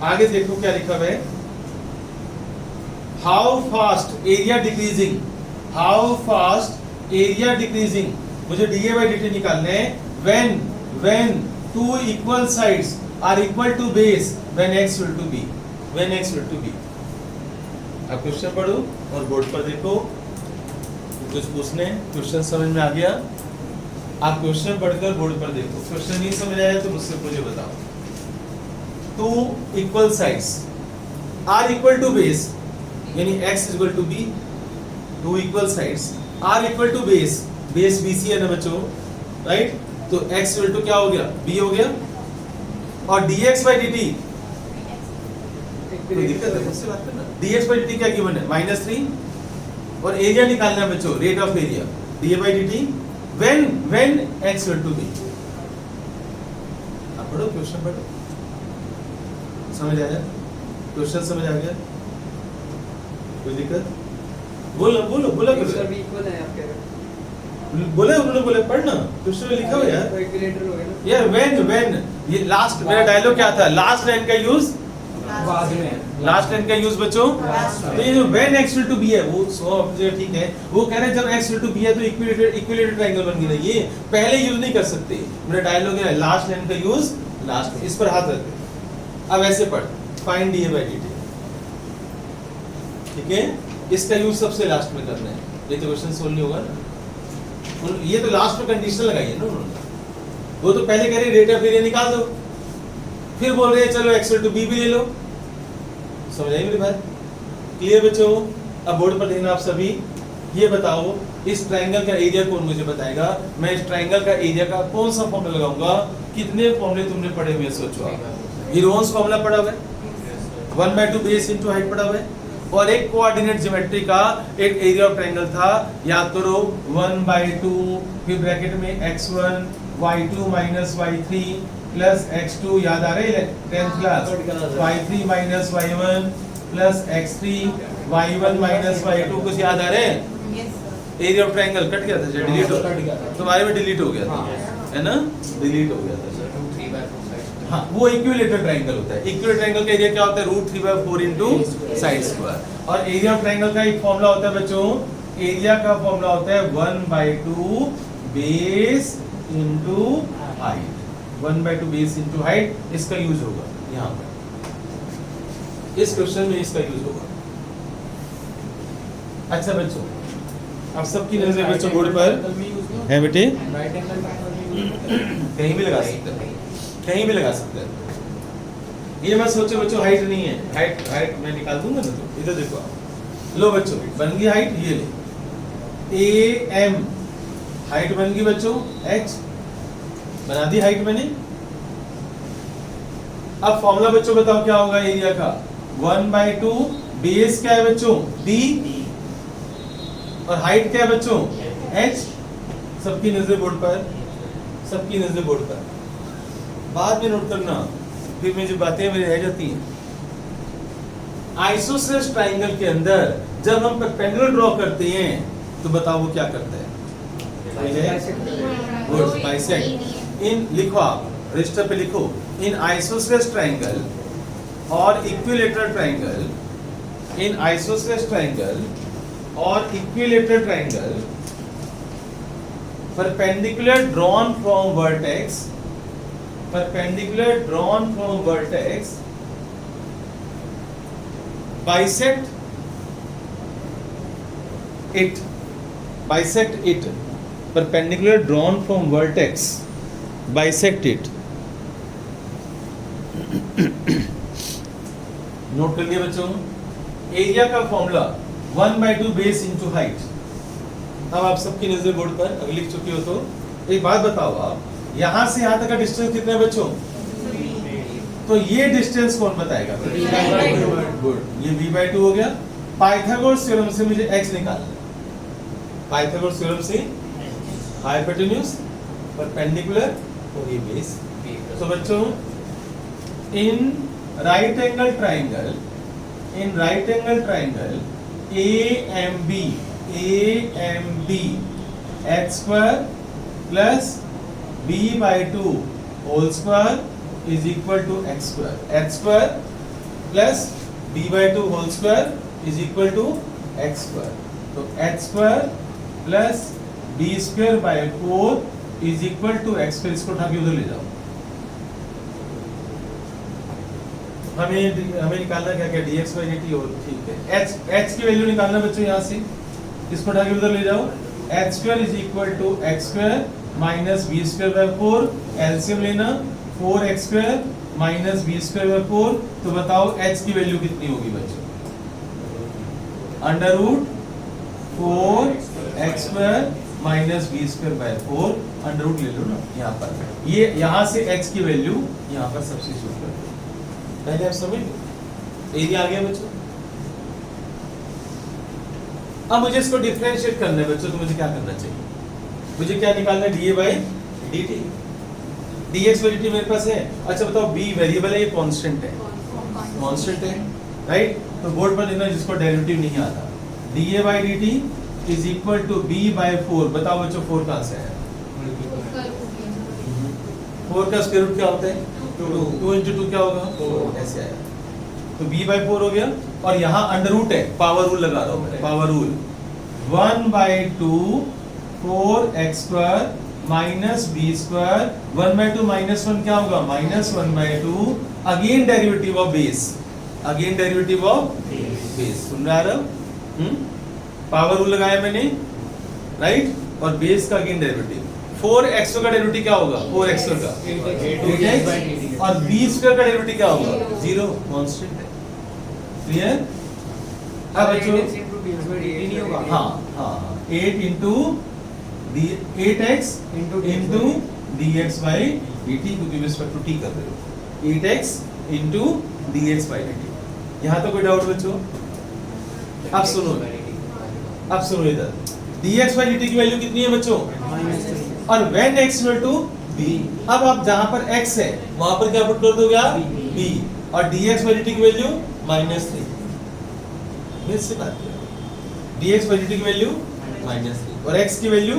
आगे देखो क्या लिखा हुआ है। How fast area decreasing, how fast area decreasing, मुझे dA/dt निकालना है। when 2 equal sides are equal to base when x equal to b, when x equal to b। अब क्वेश्चन पढ़ो और बोर्ड पर देखो, कुछ पूछने, क्वेश्चन समझ में आ गया? आप क्वेश्चन पढ़कर बोर्ड पर देखो, क्वेश्चन नहीं समझ आया तो मुझसे मुझे बताओ। 2 equal sides are equal to base, यानी x is equal to b। 2 equal sides are equal to base, base BC है ना बच्चों, राइट? तो x इक्वल टू क्या हो गया? b हो गया। और dx/dt, कोई दिक्कत है मुझसे बात करना? dx/dt क्या गिवन है? -3। और एरिया निकालना है बच्चों, rate of area, dA/dt when x equal to b। अब पढ़ो क्वेश्चन पढ़ो। समझ आया? क्वेश्चन समझ आ गया? कोई दिक्कत? बोलो बोलो बोला सर करो। भी इक्वल है आप कह रहे हो बोले उन्होंने बोले पढ़ना क्वेश्चन में लिखा हुआ यार। तो इक्विलेटर हो गया ना यार व्हेन ये लास्ट मेरा डायलॉग क्या था? लास्ट लाइन का यूज, बाद में लास्ट लाइन का यूज बच्चों, तो ये जो व्हेन x टू बी है वो सो अपने ठीक है, वो कह रहे हैं जब x टू बी है तो इक्विलेटर ट्रायंगल बन गया। ये पहले यूज नहीं कर सकते, मेरा डायलॉग है लास्ट लाइन का यूज लास्ट में। इस पर हाथ रख दे। अब ऐसे पढ़, फाइंड डी बाय dt, ठीक है? इसका यूज सबसे लास्ट में करना है। ये तो क्वेश्चन सोल्व नहीं होगा ना, ये तो लास्ट में कंडीशन लगाई है ना उन्होंने। वो तो पहले कह रहे रेट ऑफ एरिया निकाल दो, फिर बोल रहे हैं चलो x टू बी भी ले लो। समझ आई मेरी बात? क्लियर बच्चों? अब बोर्ड पर देखना आप सभी। ये बताओ इस ट्रायंगल का एरिया कौन मुझे बताएगा? मैं इस ट्रायंगल का एरिया का कौन सा फॉर्मूला लगाऊंगा? कितने फॉर्मूले तुमने पढ़े हुए हैं सोचो आप। हीरोन्स फॉर्मूला पढ़ा हुआ है, 1/2 बेस इनटू हाइट पढ़ा हुआ है, और एक कोऑर्डिनेट ज्योमेट्री का एक एरिया ऑफ ट्रायंगल था, याद करो 1/2 फिर ब्रैकेट में x1 y2 minus y3 plus x2, याद आ रही है 10th class, y3 minus y1 plus x3 y1 minus y2, कुछ याद आ रहे हैं? एरिया ऑफ ट्रायंगल कट गया था, डिलीट हो गया, तुम्हारे में डिलीट हो गया था, है ना? डिलीट हो गया था। हाँ, वो इक्विलेटरल ट्रायंगल होता है। इक्विलेटरल ट्रायंगल का एरिया क्या होता है? √3/4 इनटू साइड स्क्वायर। और एरिया ऑफ ट्रायंगल का एक फॉर्मूला होता है बच्चों, एरिया का फॉर्मूला होता है 1/2 base into height. 1/2 base into height, इसका यूज होगा यहाँ पर, इस क्वेश्चन में इसका यूज होगा। अच्छा बच्चों, अब सबकी नजर बच्चों बोर्ड पर है बेटे, राइट एंगल कहीं भी लगा सकते हैं, कहीं भी लगा सकते हैं। ये मत सोचो बच्चों हाइट नहीं है, हाइट हाइट मैं निकाल दूंगा ना, तो इधर देखो आप। लो बच्चों बन गई हाइट, ये ले AM हाइट बन गई बच्चों, h बना दी हाइट मैंने। अब फॉर्मूला बच्चों बताओ क्या होगा एरिया का? 1/2 बेस क्या है बच्चों? d, और हाइट क्या है बच्चों? h। सबकी नजर बोर्ड पर, सबकी नजर बोर्ड पर। बाद में नोट करना, फिर में जो बातें मेरी रह जाती हैं। आइसोसेलेस ट्रायंगल के अंदर जब हम परपेंडिकुलर ड्रॉ करते हैं तो बताओ वो क्या करता है? Good, bisect. इन लिखो आप, रजिस्टर पे लिखो, इन आइसोसेलेस ट्रायंगल और इक्विलेटरल ट्रायंगल, इन आइसोसेलेस ट्रायंगल और equilateral triangle, perpendicular drawn from vertex, perpendicular drawn from vertex bisect it, bisect it, perpendicular drawn from vertex bisect it। Note कर लिया बच्चों? एरिया का फॉर्मूला 1/2 बेस इनटू हाइट। अब आप सबकी नजर बोर्ड पर, अगर लिख चुके हो तो एक बात बताओ आप, यहाँ से यहाँ तक का डिस्टेंस कितना है बच्चों? तो ये डिस्टेंस कौन बताएगा? गुड, ये v/2 हो गया। पाइथागोरस थ्योरम से मुझे x निकालना है। पाइथागोरस थ्योरम से हाइपोटेन्यूज, परपेंडिकुलर और ये बेस। तो बच्चों in right angle triangle, in right angle triangle AMB h square plus b/2 whole square is equal to x square, h square plus b/2 whole square is equal to x square। तो h square plus b square by 4 is equal to x square। इसको उठा के उधर ले जाओ। हमें निकालना क्या क्या dx by dt, और ठीक है h की वैल्यू निकालना बच्चों यहाँ से, इसको उठा के उधर ले जाओ। h square is equal to x square minus b square by 4, LCM लेना 4x square minus b square by 4। तो बताओ h की वैल्यू कितनी होगी बच्चों? Under root 4x square minus b square by 4, under root ले लो ना यहाँ पर। ये यहाँ से h की वैल्यू यहाँ पर सब्स्टिट्यूट कर दो। पहले आप समझ लो, एरिया आ गया बच्चों। अब मुझे इसको डिफरेंशिएट करना है बच्चों, तो मुझे क्या करना चाहिए? मुझे क्या निकालना है? dA by dt, dx by dt मेरे पास है। अच्छा बताओ b वेरिएबल है, ये कांस्टेंट है, कांस्टेंट है, राइट? तो बोर्ड पर लिखना जिसको डेरिवेटिव नहीं आता, dA by dt is equal to b by 4। बताओ बच्चों 4 कहाँ से आया? 4 का स्क्वायर रूट क्या होता है? 2 into 2 क्या होगा? 4। ऐसे आया, तो b by 4 हो गया। और यहाँ अंडर रूट है, पावर रूल लगा रहा हूँ मैं, power rule 1 by 2 4x square minus B square, 1 by 2 minus 1 क्या होगा? Minus 1 by 2, again derivative of base, again derivative of base. सुन रहा है? पावर रूल लगाया मैंने, राइट? और बेस का अगेन डेरिवेटिव। 4x का डेरिवेटिव क्या होगा? 4x का 8x, और b स्क्वायर का डेरिवेटिव क्या होगा? 0, कांस्टेंट है। क्लियर? अब बच्चों हाँ हाँ 8 into 8x into dx by dt, क्योंकि रिस्पेक्ट टू t कर रहे हो, 8x into dx by dt। यहाँ तो कोई डाउट बच्चों? अब सुनो, अब सुनो इधर, dx by dt की वैल्यू कितनी है बच्चों? और when x equal to b, अब आप जहां पर x है वहां पर क्या पुट कर दोगे आप? b, और dx by dt की वैल्यू -3। फिर से बात करें, dx by dt की वैल्यू -3 और x की वैल्यू,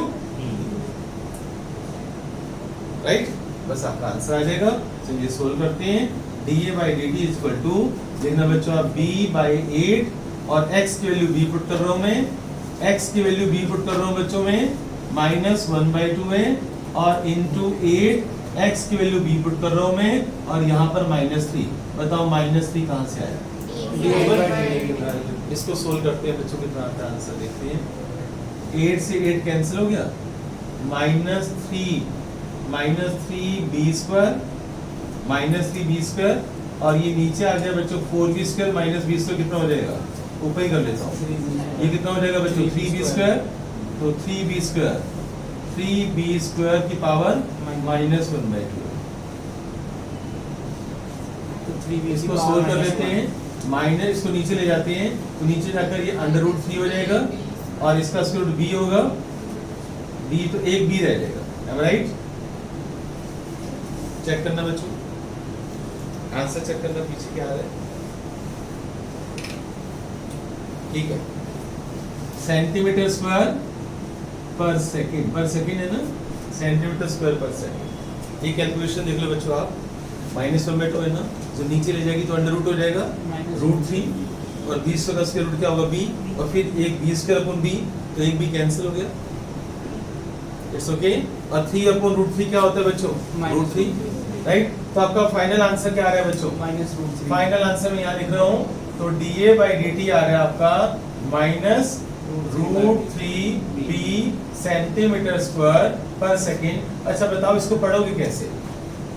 राइट? बस आपका आंसर आ जाएगा। चलिए सोल्व करते हैं। dA by dt is equal to, देखना बच्चों आप b by 8 और x की वैल्यू b पुट कर रहा हूं मैं, x की वैल्यू b पुट कर रहा हूं बच्चों में, -1 by 2 है, और into 8 x की वैल्यू b पुट कर रहा हूं मैं, और यहाँ पर -3। बताओ -3 कहाँ से आया? इसको सोल्व करते हैं बच्चों, कितना आता है आंसर देखते हैं। 8 से 8 कैंसिल हो गया, -3b स्क्वायर, -3b स्क्वायर, और ये नीचे आ गया बच्चों 4b square minus b square, कितना हो जाएगा? ऊपर ही कर लेता हूँ, ये कितना हो जाएगा बच्चों? 3b स्क्वायर, तो 3b स्क्वायर, 3b स्क्वायर की पावर -1 by 2। इसको सोल्व कर लेते हैं, माइनस इसको नीचे ले जाते हैं, तो नीचे जाकर ये √3 हो जाएगा, और इसका स्क्वायर रूट b होगा, b तो एक b रह जाएगा, राइट? चेक करना बच्चों, आंसर चेक करना पीछे क्या आ रहा है। ठीक है, सेंटीमीटर स्क्वायर पर सेकंड, पर सेकंड है ना, सेंटीमीटर स्क्वायर पर सेकंड। ये कैलकुलेशन देख लो बच्चों आप, -1 by 2 है ना, जो नीचे ले जाएगी तो अंडर रूट हो जाएगा √3, और 20 का स्क्वायर रूट क्या होगा? b, और फिर एक b स्क्वायर अपॉन b, तो एक b कैंसिल हो गया, इट्स ओके। और 3 अपॉन √3 क्या होता है बच्चों? √3, राइट? तो आपका फाइनल आंसर क्या आ रहा है बच्चों? -√3। फाइनल आंसर मैं यहाँ लिख रहा हूँ, तो dA by dt आ रहा है आपका -√3b सेंटीमीटर स्क्वायर पर सेकंड। अच्छा बताओ इसको पढ़ोगे कैसे?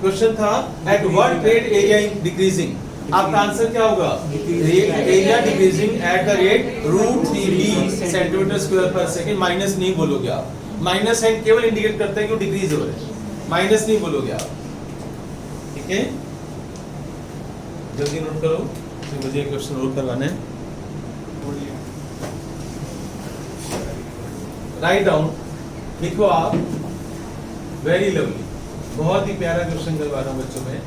क्वेश्चन था at what rate area decreasing, आपका आंसर क्या होगा? Area decreasing at the rate √3b centimetre square पर सेकंड। माइनस नहीं बोलोगे आप, माइनस साइन केवल इंडिकेट करता है कि वो डिक्रीज हो रहा है, माइनस नहीं बोलोगे आप, ठीक है? जल्दी नोट करो, तो मुझे क्वेश्चन और करवाना है। राइट डाउन, लिखो आप, वेरी लवली, बहुत ही प्यारा क्वेश्चन करवा रहा हूँ बच्चों में,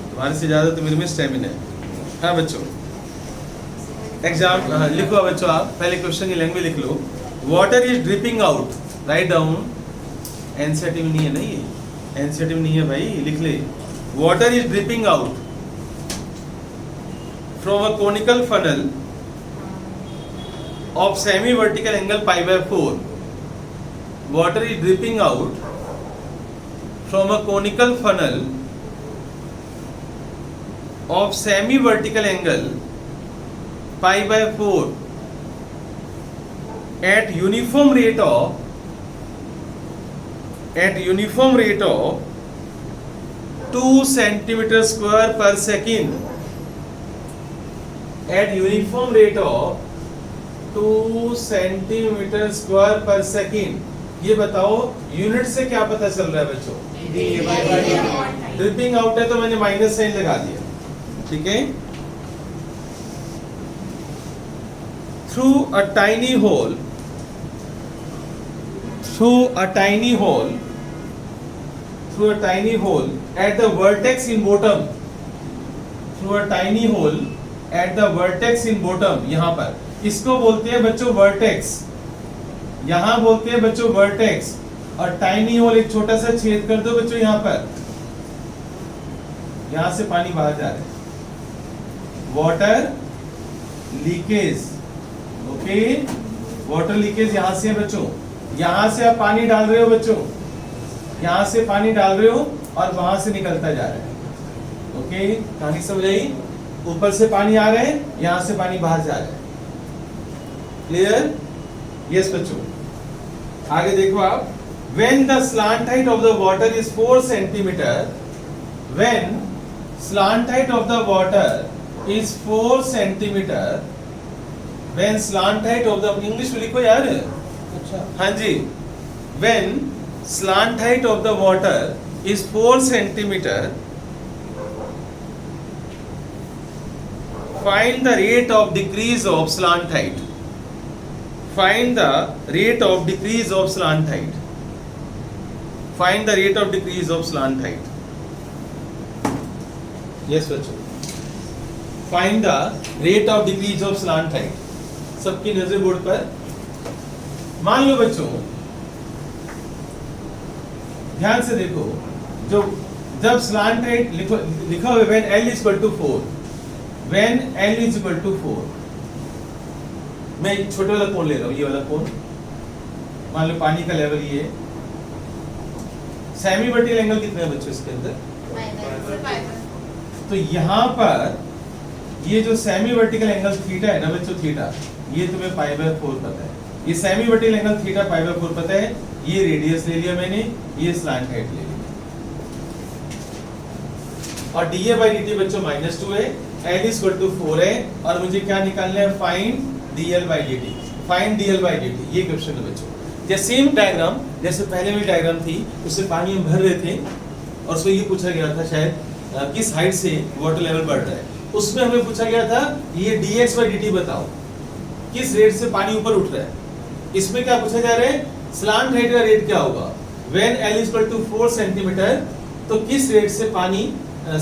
तुम्हारे से ज्यादा तो मेरे में स्टेमिना है। हाँ बच्चों, एग्जाम लिखो बच्चों आप, पहले क्वेश्चन की लैंग्वेज लिख लो। Water is dripping out, write down, NCERT में नहीं है ना ये, एनसीईआरटी में नहीं है भाई, लिख ले। Water is dripping out from a conical funnel of semi vertical angle pi by 4. Water is dripping out from a conical funnel of semi vertical angle pi by 4 at uniform rate of 2 centimeter square per second, at uniform rate of 2 centimetre square पर second. ये बताओ unit से क्या पता चल रहा है बच्चों? ड्रिपिंग आउट है तो मैंने माइनस साइन लगा दिया, ठीक है? Through a tiny hole, through a tiny hole through a tiny hole at the vertex in bottom, through a tiny hole at the vertex in bottom, यहाँ पर इसको बोलते हैं बच्चों वर्टेक्स, यहाँ बोलते हैं बच्चों वर्टेक्स, और टाइनी होल एक छोटा सा छेद कर दो बच्चों यहाँ पर, यहाँ से पानी बाहर जा रहा है, water leakage, okay, water leakage यहाँ से है बच्चों, यहाँ से आप पानी डाल रहे हो बच्चों, यहाँ से पानी डाल रहे हो और वहां से निकलता जा रहा है, ओके, कहानी समझ आई? ऊपर से पानी आ रहा है, यहाँ से पानी बाहर जा रहा है, क्लियर? यस बच्चों, आगे देखो आप, when the slant height of the water is 4 centimeter, when slant height of the water is 4 centimeter, when slant height of the, English में लिखो यार, अच्छा हाँ जी, when slant height of the water is 4 centimeter, find the rate of decrease of slant height, find the rate of decrease of slant height, find the rate of decrease of slant height. Yes बच्चों, find the rate of decrease of slant height. सबकी नजर board पर, मान लो बच्चों, ध्यान से देखो, जो जब स्लांट हाइट लिखा हुआ है when L is equal to 4, when L is equal to 4, मैं एक छोटे वाला कोण ले रहा हूं, ये वाला कोण, मान लो पानी का लेवल ये, सेमी वर्टिकल एंगल कितने हैं बच्चों इसके अंदर? तो यहाँ पर ये जो सेमी वर्टिकल एंगल थीटा है ना बच्चों, थीटा, ये तुम्हें पाई बाय 4 पता है, ये semi vertical angle theta pi by 4 पता है, ये रेडियस ले लिया मैंने, ये स्लांट हाइट ले लिया, और dA by dt बच्चों -2 है, L is equal to 4 है, और मुझे क्या निकालना है? Find dL by dt, find dL by dt, ये क्वेश्चन है बच्चों। जैसे सेम डायग्राम, जैसे पहले में डायग्राम थी, उससे पानी हम भर रहे थे, और उसमें ये पूछा गया था शायद किस हाइट से वाटर लेवल बढ़ रहा है, उसमें हमें पूछा गया था ये dx by dt बताओ, किस रेट से पानी ऊपर उठ रहा है। इसमें क्या पूछा जा रहा है? स्लांट हाइट का रेट क्या होगा? when L is equal to 4 centimetre, तो किस रेट से पानी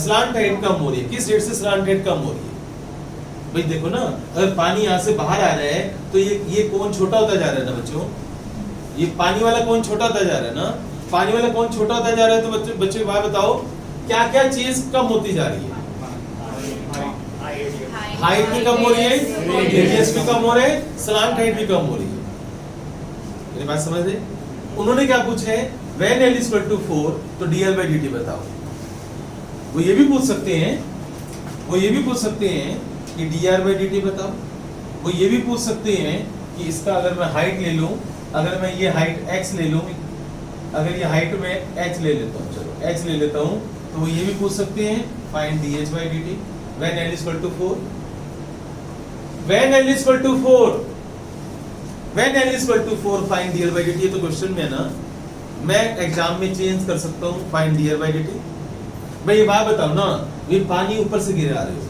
स्लांट हाइट कम हो रही है, किस रेट से स्लांट हाइट कम हो रही है। भाई देखो ना, अगर पानी यहाँ से बाहर आ रहा है तो ये कोण छोटा होता जा रहा है ना बच्चों, ये पानी वाला कोण छोटा होता जा रहा है ना, पानी वाला कोण छोटा होता जा रहा है, तो बच्चे बात बताओ क्या क्या चीज कम होती जा रही है? हाइट भी कम हो रही है, रेडियस भी कम हो रहा है, स्लांट हाइट भी कम हो रही है। मेरी बात समझ रहे? उन्होंने क्या पूछा है? when L is equal to 4, तो dL by dt बताओ। वो ये भी पूछ सकते हैं, वो ये भी पूछ सकते हैं कि dR by dt बताओ, वो ये भी पूछ सकते हैं कि इसका अगर मैं हाइट ले लूं, अगर मैं ये हाइट x ले लूं, अगर ये हाइट में h ले लेता हूं, चलो h ले लेता हूं, तो वो ये भी पूछ सकते हैं find dH by dt when L is equal to 4, when L is equal to 4, when L is equal to 4 find dL by dt। तो क्वेश्चन में ना मैं एग्जाम में चेंज कर सकता हूँ फाइंड dL by dt। मैं ये बात बताऊँ ना, ये पानी ऊपर से गिरा रहे हो,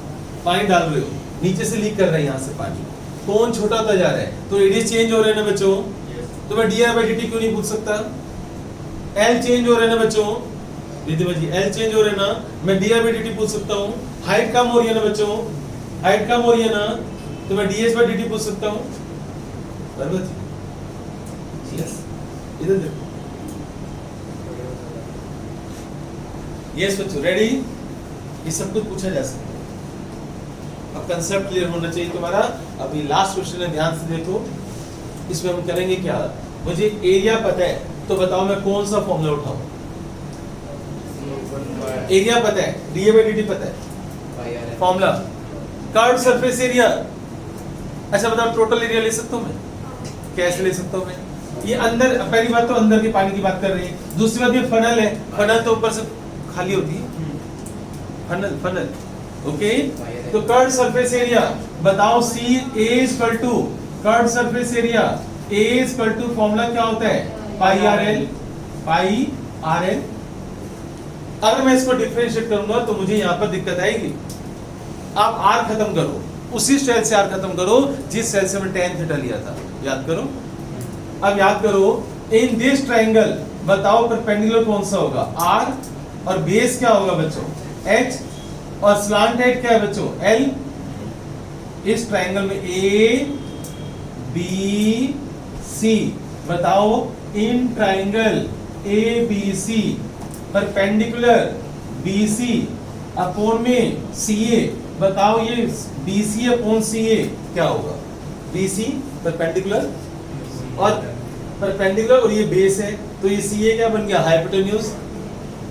पानी डाल रहे हो, नीचे से लीक कर रहा है यहाँ से पानी, कौन छोटा होता जा रहा है, तो रेडियस चेंज हो रहा है ना बच्चों, तो मैं dR by dt क्यों नहीं पूछ सकता? L चेंज हो रहा है ना बच्चों, रिद्धिमा जी L चेंज हो रहा है ना, मैं dR by dt पूछ सकता हूँ। हाइट कम हो रही है ना बच्चों, हाइट कम हो रही है ना, तो मैं dH by dt पूछ सकता हूँ। बराबर जी? यस, इधर देखो। यस बच्चों, रेडी? ये सब कुछ पूछा जा सकता है। अब कंसेप्ट क्लियर होना चाहिए तुम्हारा। अभी लास्ट क्वेश्चन है, ध्यान से देखो। इसमें हम करेंगे क्या? मुझे एरिया पता है, तो बताओ मैं कौन सा फॉर्मूला उठाऊं? एरिया पता है, dA by dt पता है, फॉर्मूला कर्व सरफेस एरिया। अच्छा बताओ, टोटल एरिया ले सकता हूं मैं? कैसे ले सकता हूं मैं? ये अंदर, पहली बात तो अंदर के पानी की बात कर रही है, दूसरी बात ये फनल है, फनल तो ऊपर से खाली होती है, फनल ओके। तो कर्व सरफेस एरिया बताओ, C A equal to curve surface area, A equal to formula क्या होता है? Pi R L, pi R L. अगर मैं इसको डिफरेंशिएट करूंगा तो मुझे यहाँ पर दिक्कत आएगी। आप आर खत्म करो, उसी स्टाइल से आर खत्म करो जिस स्टाइल से मैं tan थीटा लिया था, याद करो। अब याद करो, इन दिस ट्रायंगल बताओ परपेंडिकुलर कौन सा होगा, आर, और बेस क्या होगा बच्चों, एच, और स्लांट हेड क्या है बच्चों, एल। इस ट्रायंगल में ए बी सी, बताओ in triangle A B C perpendicular B C upon में सी ए, बताओ ये बी सी अपॉन सी ए क्या होगा, बी सी परपेंडिकुलर और परपेंडिकुलर और ये बेस है, तो ये सी ए क्या बन गया, हाइपोटेन्यूज।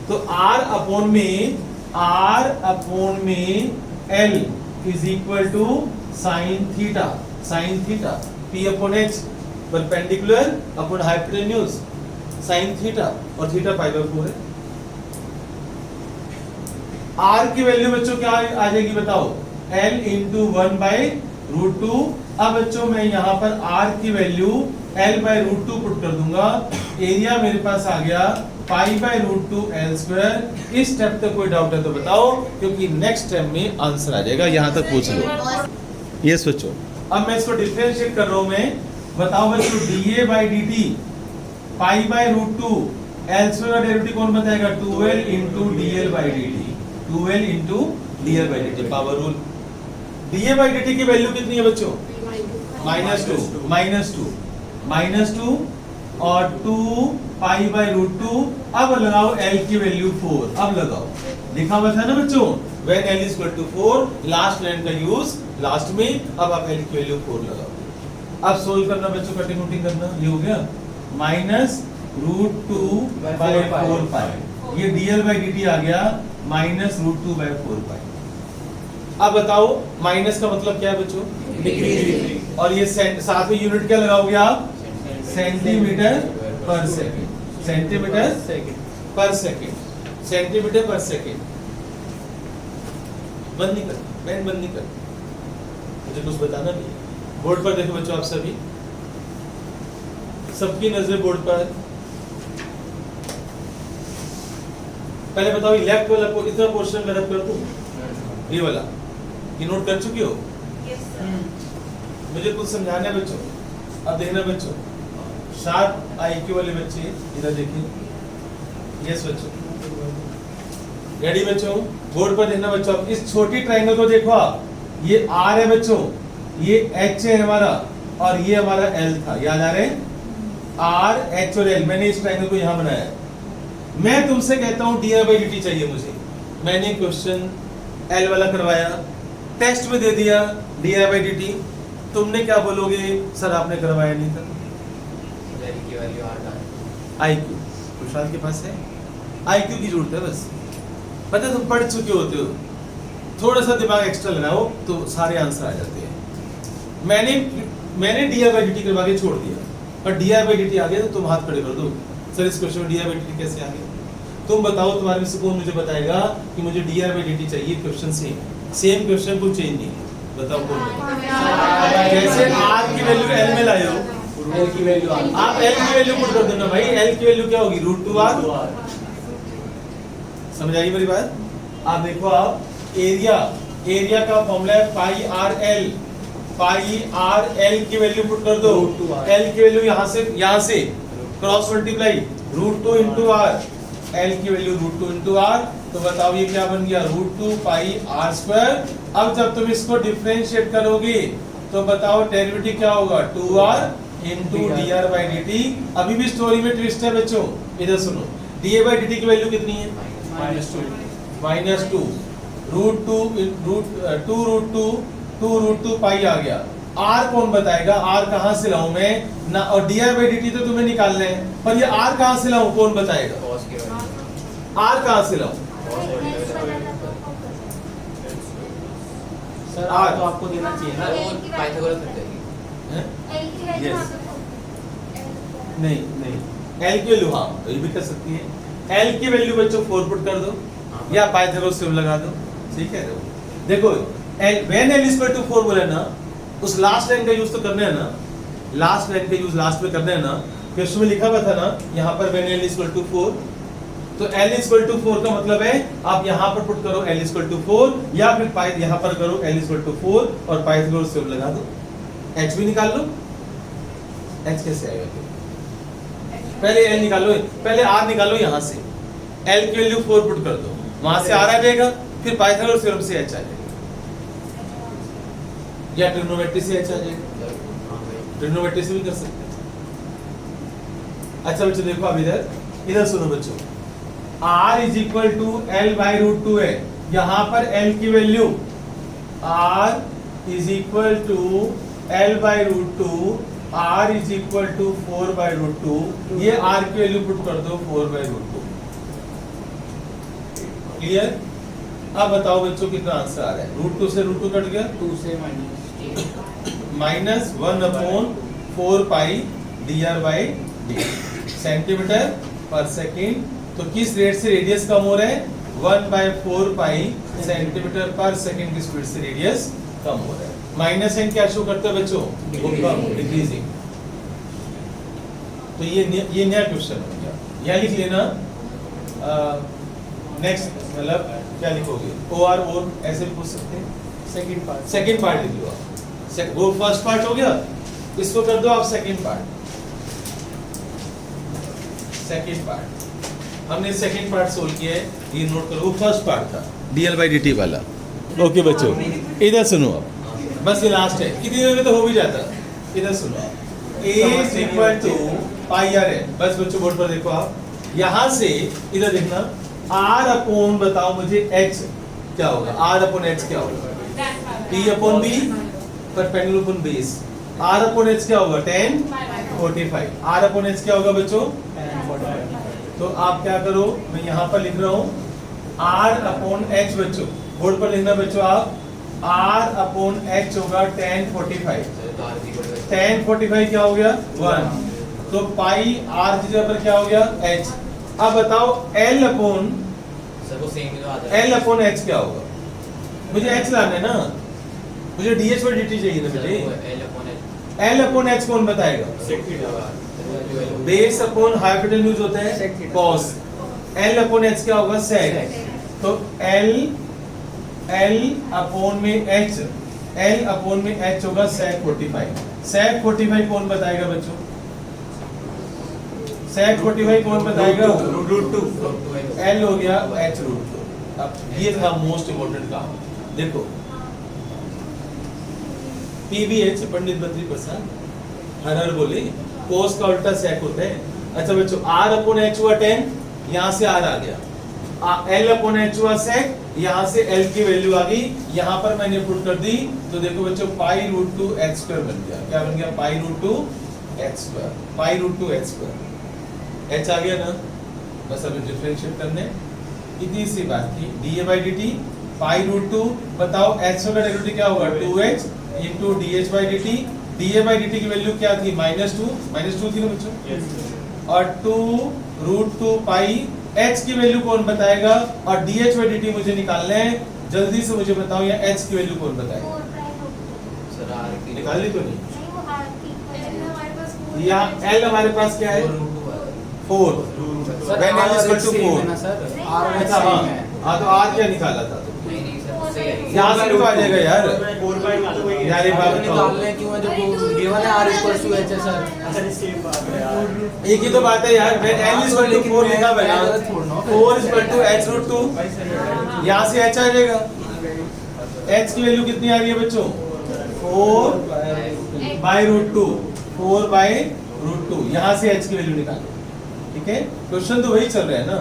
तो आर अपॉन में L is equal to sine theta P upon H, perpendicular upon hypotenuse sine theta, और थीटा पाई बाय 4 है। आर की वैल्यू बच्चों क्या आ जाएगी बताओ, एल इंटू 1/√2। अब बच्चों मैं यहाँ पर आर की वैल्यू l/√2 पुट कर दूंगा, एरिया मेरे पास आ गया π/√2 l²। इस स्टेप तक कोई डाउट है तो बताओ, क्योंकि नेक्स्ट स्टेप में आंसर आ जाएगा, यहाँ तक पूछ लो। ये सोचो, अब मैं इसको डिफरेंशिएट कर रहा हूं मैं, बताओ बच्चों dA/dt π/√2 l² का डेरिवेटिव कौन बताएगा, 2l into dL/dt, 2l into dL/dt power rule. dA/dt की वैल्यू कितनी है बच्चों, -2 और 2 π/√2। अब लगाओ l की वैल्यू 4, अब लगाओ, लिखा हुआ था ना बच्चों, when l is equal to 4, last line का यूज लास्ट में, अब आप l की वैल्यू 4 लगाओ। अब सोल्व करना बच्चों, कटिंग कुटिंग करना, ये हो गया -√2/4π, ये dL/dt आ गया -√2/4π। अब बताओ माइनस का मतलब क्या है बच्चों, डिग्री, और ये साथ में यूनिट क्या लगाओगे आप, सेंटीमीटर पर सेकंड, सेंटीमीटर पर सेकंड। बंद नहीं कर, पेन बंद नहीं कर, मुझे कुछ बताना नहीं। बोर्ड पर देखो बच्चों, आप सभी, सबकी नजर बोर्ड पर। पहले बताओ लेफ्ट वाला इतना पोर्शन में रख कर दूं, ये वाला, ये नोट कर चुकी हो? मुझे कुछ समझाना है बच्चों। अब देखना बच्चों, शार्प आईक्यू वाले बच्चे इधर देखिए, यस बच्चों, रेडी बच्चों, बोर्ड पर देखना बच्चों। अब इस छोटी ट्रायंगल को देखो आप, ये आर है बच्चों, ये एच है हमारा, और ये हमारा एल था, याद आ रहे, आर एच और एल। मैंने इस ट्रायंगल को यहां बनाया है। मैं तुमसे कहता हूं dI/dt चाहिए मुझे, मैंने क्वेश्चन एल वाला करवाया, टेस्ट में दे दिया dI/dt, तुमने क्या बोलोगे, सर आपने करवाया नहीं था। आईक्यू खुशहाल के पास है, आईक्यू की जरूरत है बस, पता तुम पढ़ चुके होते हो, थोड़ा सा दिमाग एक्स्ट्रा लगाओ तो सारे आंसर आ जाते हैं। मैंने dI/dt करवा के छोड़ दिया, पर dI/dt आ गया तो तुम हाथ खड़े कर दो, सर इस क्वेश्चन में dI/dt कैसे आ गया। तुम बताओ, तुम्हारे में से कौन मुझे बताएगा कि मुझे dI/dt चाहिए, क्वेश्चन सेम क्वेश्चन, कुछ चेंज नहीं, बताओ कौन बताएगा। जैसे r की वैल्यू l में लाए हो, L की वैल्यू आप l की वैल्यू पुट कर देना भाई, l की वैल्यू क्या होगी, √2r। समझ आई मेरी बात। आप देखो, आप एरिया का फॉर्मूला है πr/l की वैल्यू पुट कर दो, l की वैल्यू यहां से cross multiply √2 into r, l की वैल्यू √2 इंटू r, तो बताओ ये क्या बन गया, √2πr²। अब जब तुम इसको डिफरेंशिएट करोगे तो बताओ डेरिवेटिव क्या होगा, 2r इंटू dr/dt। अभी भी स्टोरी में ट्विस्ट है बच्चों, इधर सुनो, dA/dt की वैल्यू कितनी है, -2, √2 पाई आ गया। r कौन बताएगा, r कहां से लाऊं मैं ना, और dI/dt तो तुम्हें निकालना है, पर ये r कहां से लाऊं, कौन बताएगा, r कहां से लाऊं, सर R तो आपको देना चाहिए ना, पाइथागोरस लग जाएगी। यस, नहीं l की वैल्यू, हाँ तो ये भी कर सकती है, l की वैल्यू बच्चों 4 पुट कर दो, या पाइथागोरस थ्योरम लगा दो, ठीक है। देखो व्हेन l इक्वल टू 4 बोला ना, उस लास्ट लाइन का यूज तो करना है ना, लास्ट लाइन का यूज लास्ट में करना है ना। क्वेश्चन में लिखा हुआ था ना यहाँ पर व्हेन l इक्वल टू 4, तो l इक्वल टू 4 का मतलब है आप यहाँ पर पुट करो l इक्वल टू 4, या फिर यहाँ पर करो l इक्वल टू 4 और पाइथागोरस थ्योरम लगा दो, h भी निकाल लो। h कैसे आएगा, पहले एल निकालो, पहले आर निकालो यहाँ से, एल की वैल्यू 4 पुट कर दो, वहां से आर आ जाएगा, फिर पाइथागोरस थ्योरम से एच आ जाएगा, या ट्रिग्नोमेट्री से एच आ जाएगा, ट्रिग्नोमेट्री से भी कर सकते हैं। अच्छा बच्चों देखो अब इधर सुनो बच्चों, r is equal to L by root two है, यहाँ पर l की value r is equal to L by root two, r is equal to 4 by root two, ये r की वैल्यू पुट कर दो 4 बाई रूट टू। क्लियर? अब बताओ बच्चों कितना आंसर आ रहा है, रूट टू से रूट टू कट गया, 2 से minus 1 upon 4 pi dr by dt, centimetre पर सेकेंड। तो किस रेट से रेडियस कम हो रहा है? 1/4 पाई सेंटीमीटर पर सेकेंड की स्पीड से रेडियस कम हो रहा है। माइनस साइन क्या शो करता है बच्चों? डिक्रीजिंग। तो ये नया क्वेश्चन हो गया, यहाँ लिख लेना। नेक्स्ट मतलब क्या लिखोगे? OR और ऐसे भी पूछ सकते हैं। सेकंड पार्ट लिख लो आप, वो फर्स्ट पार्ट हो गया, इसको कर दो आप सेकंड पार्ट। सेकंड पार्ट हमने सेकंड पार्ट सोल्व किया है, ये नोट करो, वो फर्स्ट पार्ट था dl/dt वाला। ओके बच्चों इधर सुनो अब, बस ये लास्ट है, कितनी देर में तो हो भी जाता। इधर सुनो, a is equal to pi r है, बस बच्चों बोर्ड पर देखो आप, यहां से इधर देखना, r अपॉन बताओ मुझे h क्या होगा, r अपॉन h क्या होगा? t upon b perpendicular upon base, r upon h क्या होगा? tan 45। r अपॉन h क्या होगा बच्चों? तो आप क्या करो, मैं यहाँ पर लिख रहा हूँ r अपॉन h बच्चों, बोर्ड पर लिखना बच्चों आप, r अपॉन h होगा tan 45। tan 45 क्या हो गया? 1। तो पाई r की जगह पर क्या हो गया? h। अब बताओ l अपॉन h क्या होगा? मुझे h लाना है ना, मुझे dh/dt चाहिए ना बेटे। l अपॉन h कौन बताएगा? बेस अपॉन हाइपोटेन्यूज यूज होता है cos, l अपॉन h क्या होगा? sec। तो l अपॉन में h, l अपॉन में h होगा sec 45। sec 45 कौन बताएगा बच्चों? sec 45 कौन बताएगा? रूट 2। l हो गया h रूट 2। अब ये था मोस्ट इम्पोर्टेंट काम, देखो PBH पंडित बद्री प्रसाद हर बोले cos का उल्टा sec होता है। अच्छा बच्चों r अपॉन h हुआ 10, यहाँ से r आ गया, l अपॉन h हुआ sec, यहाँ से l की वैल्यू आ गई, यहाँ पर मैंने पुट कर दी, तो देखो बच्चों पाई रूट 2 h स्क्वायर बन गया। क्या बन गया? Pi root 2 h square, pi root 2 h square, h आ गया ना, बस अभी डिफरेंशिएट करने, इतनी सी बात थी। dA/dt पाई रूट 2, बताओ h का डेरिवेटिव क्या होगा? 2h इंटू dH/dt, dA/dt की वैल्यू क्या थी? -2 थी ना बच्चों, और 2 रूट 2 पाई, h की वैल्यू कौन बताएगा? और dH/dt मुझे निकालना है, जल्दी से मुझे बताओ यहाँ h की वैल्यू कौन बताएगा? निकाल ली तो नहीं, यहाँ l हमारे पास क्या है? 4। When l is equal to 4। अच्छा हाँ, तो r क्या निकाला था? यहाँ से भी तो आ जाएगा यार, यार ये बात बताओ, एक ही तो बात है यार। When l is equal to 4 लिखा हुआ है, 4 is equal to h root 2, यहाँ से h आ जाएगा। h की वैल्यू कितनी आ रही है बच्चों? 4 by root 2, 4 by root 2, यहाँ से h की वैल्यू निकालो। ठीक है, क्वेश्चन तो वही चल रहा है ना।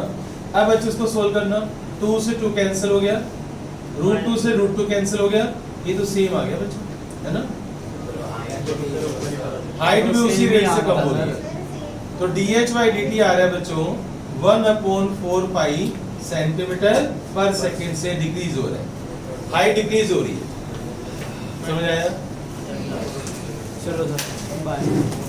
अब बच्चों इसको सोल्व करना, 2 से 2 कैंसिल हो गया, रूट 2 से रूट 2 कैंसिल हो गया, ये तो सेम आ गया बच्चों, है ना। हाइट भी उसी रेट से कम हो रही है, तो dH/dt आ रहा है बच्चों 1/4 पाई सेंटीमीटर पर सेकंड से डिक्रीज हो रहा है, हाइट डिक्रीज हो रही है। समझ आया? चलो सर बाय।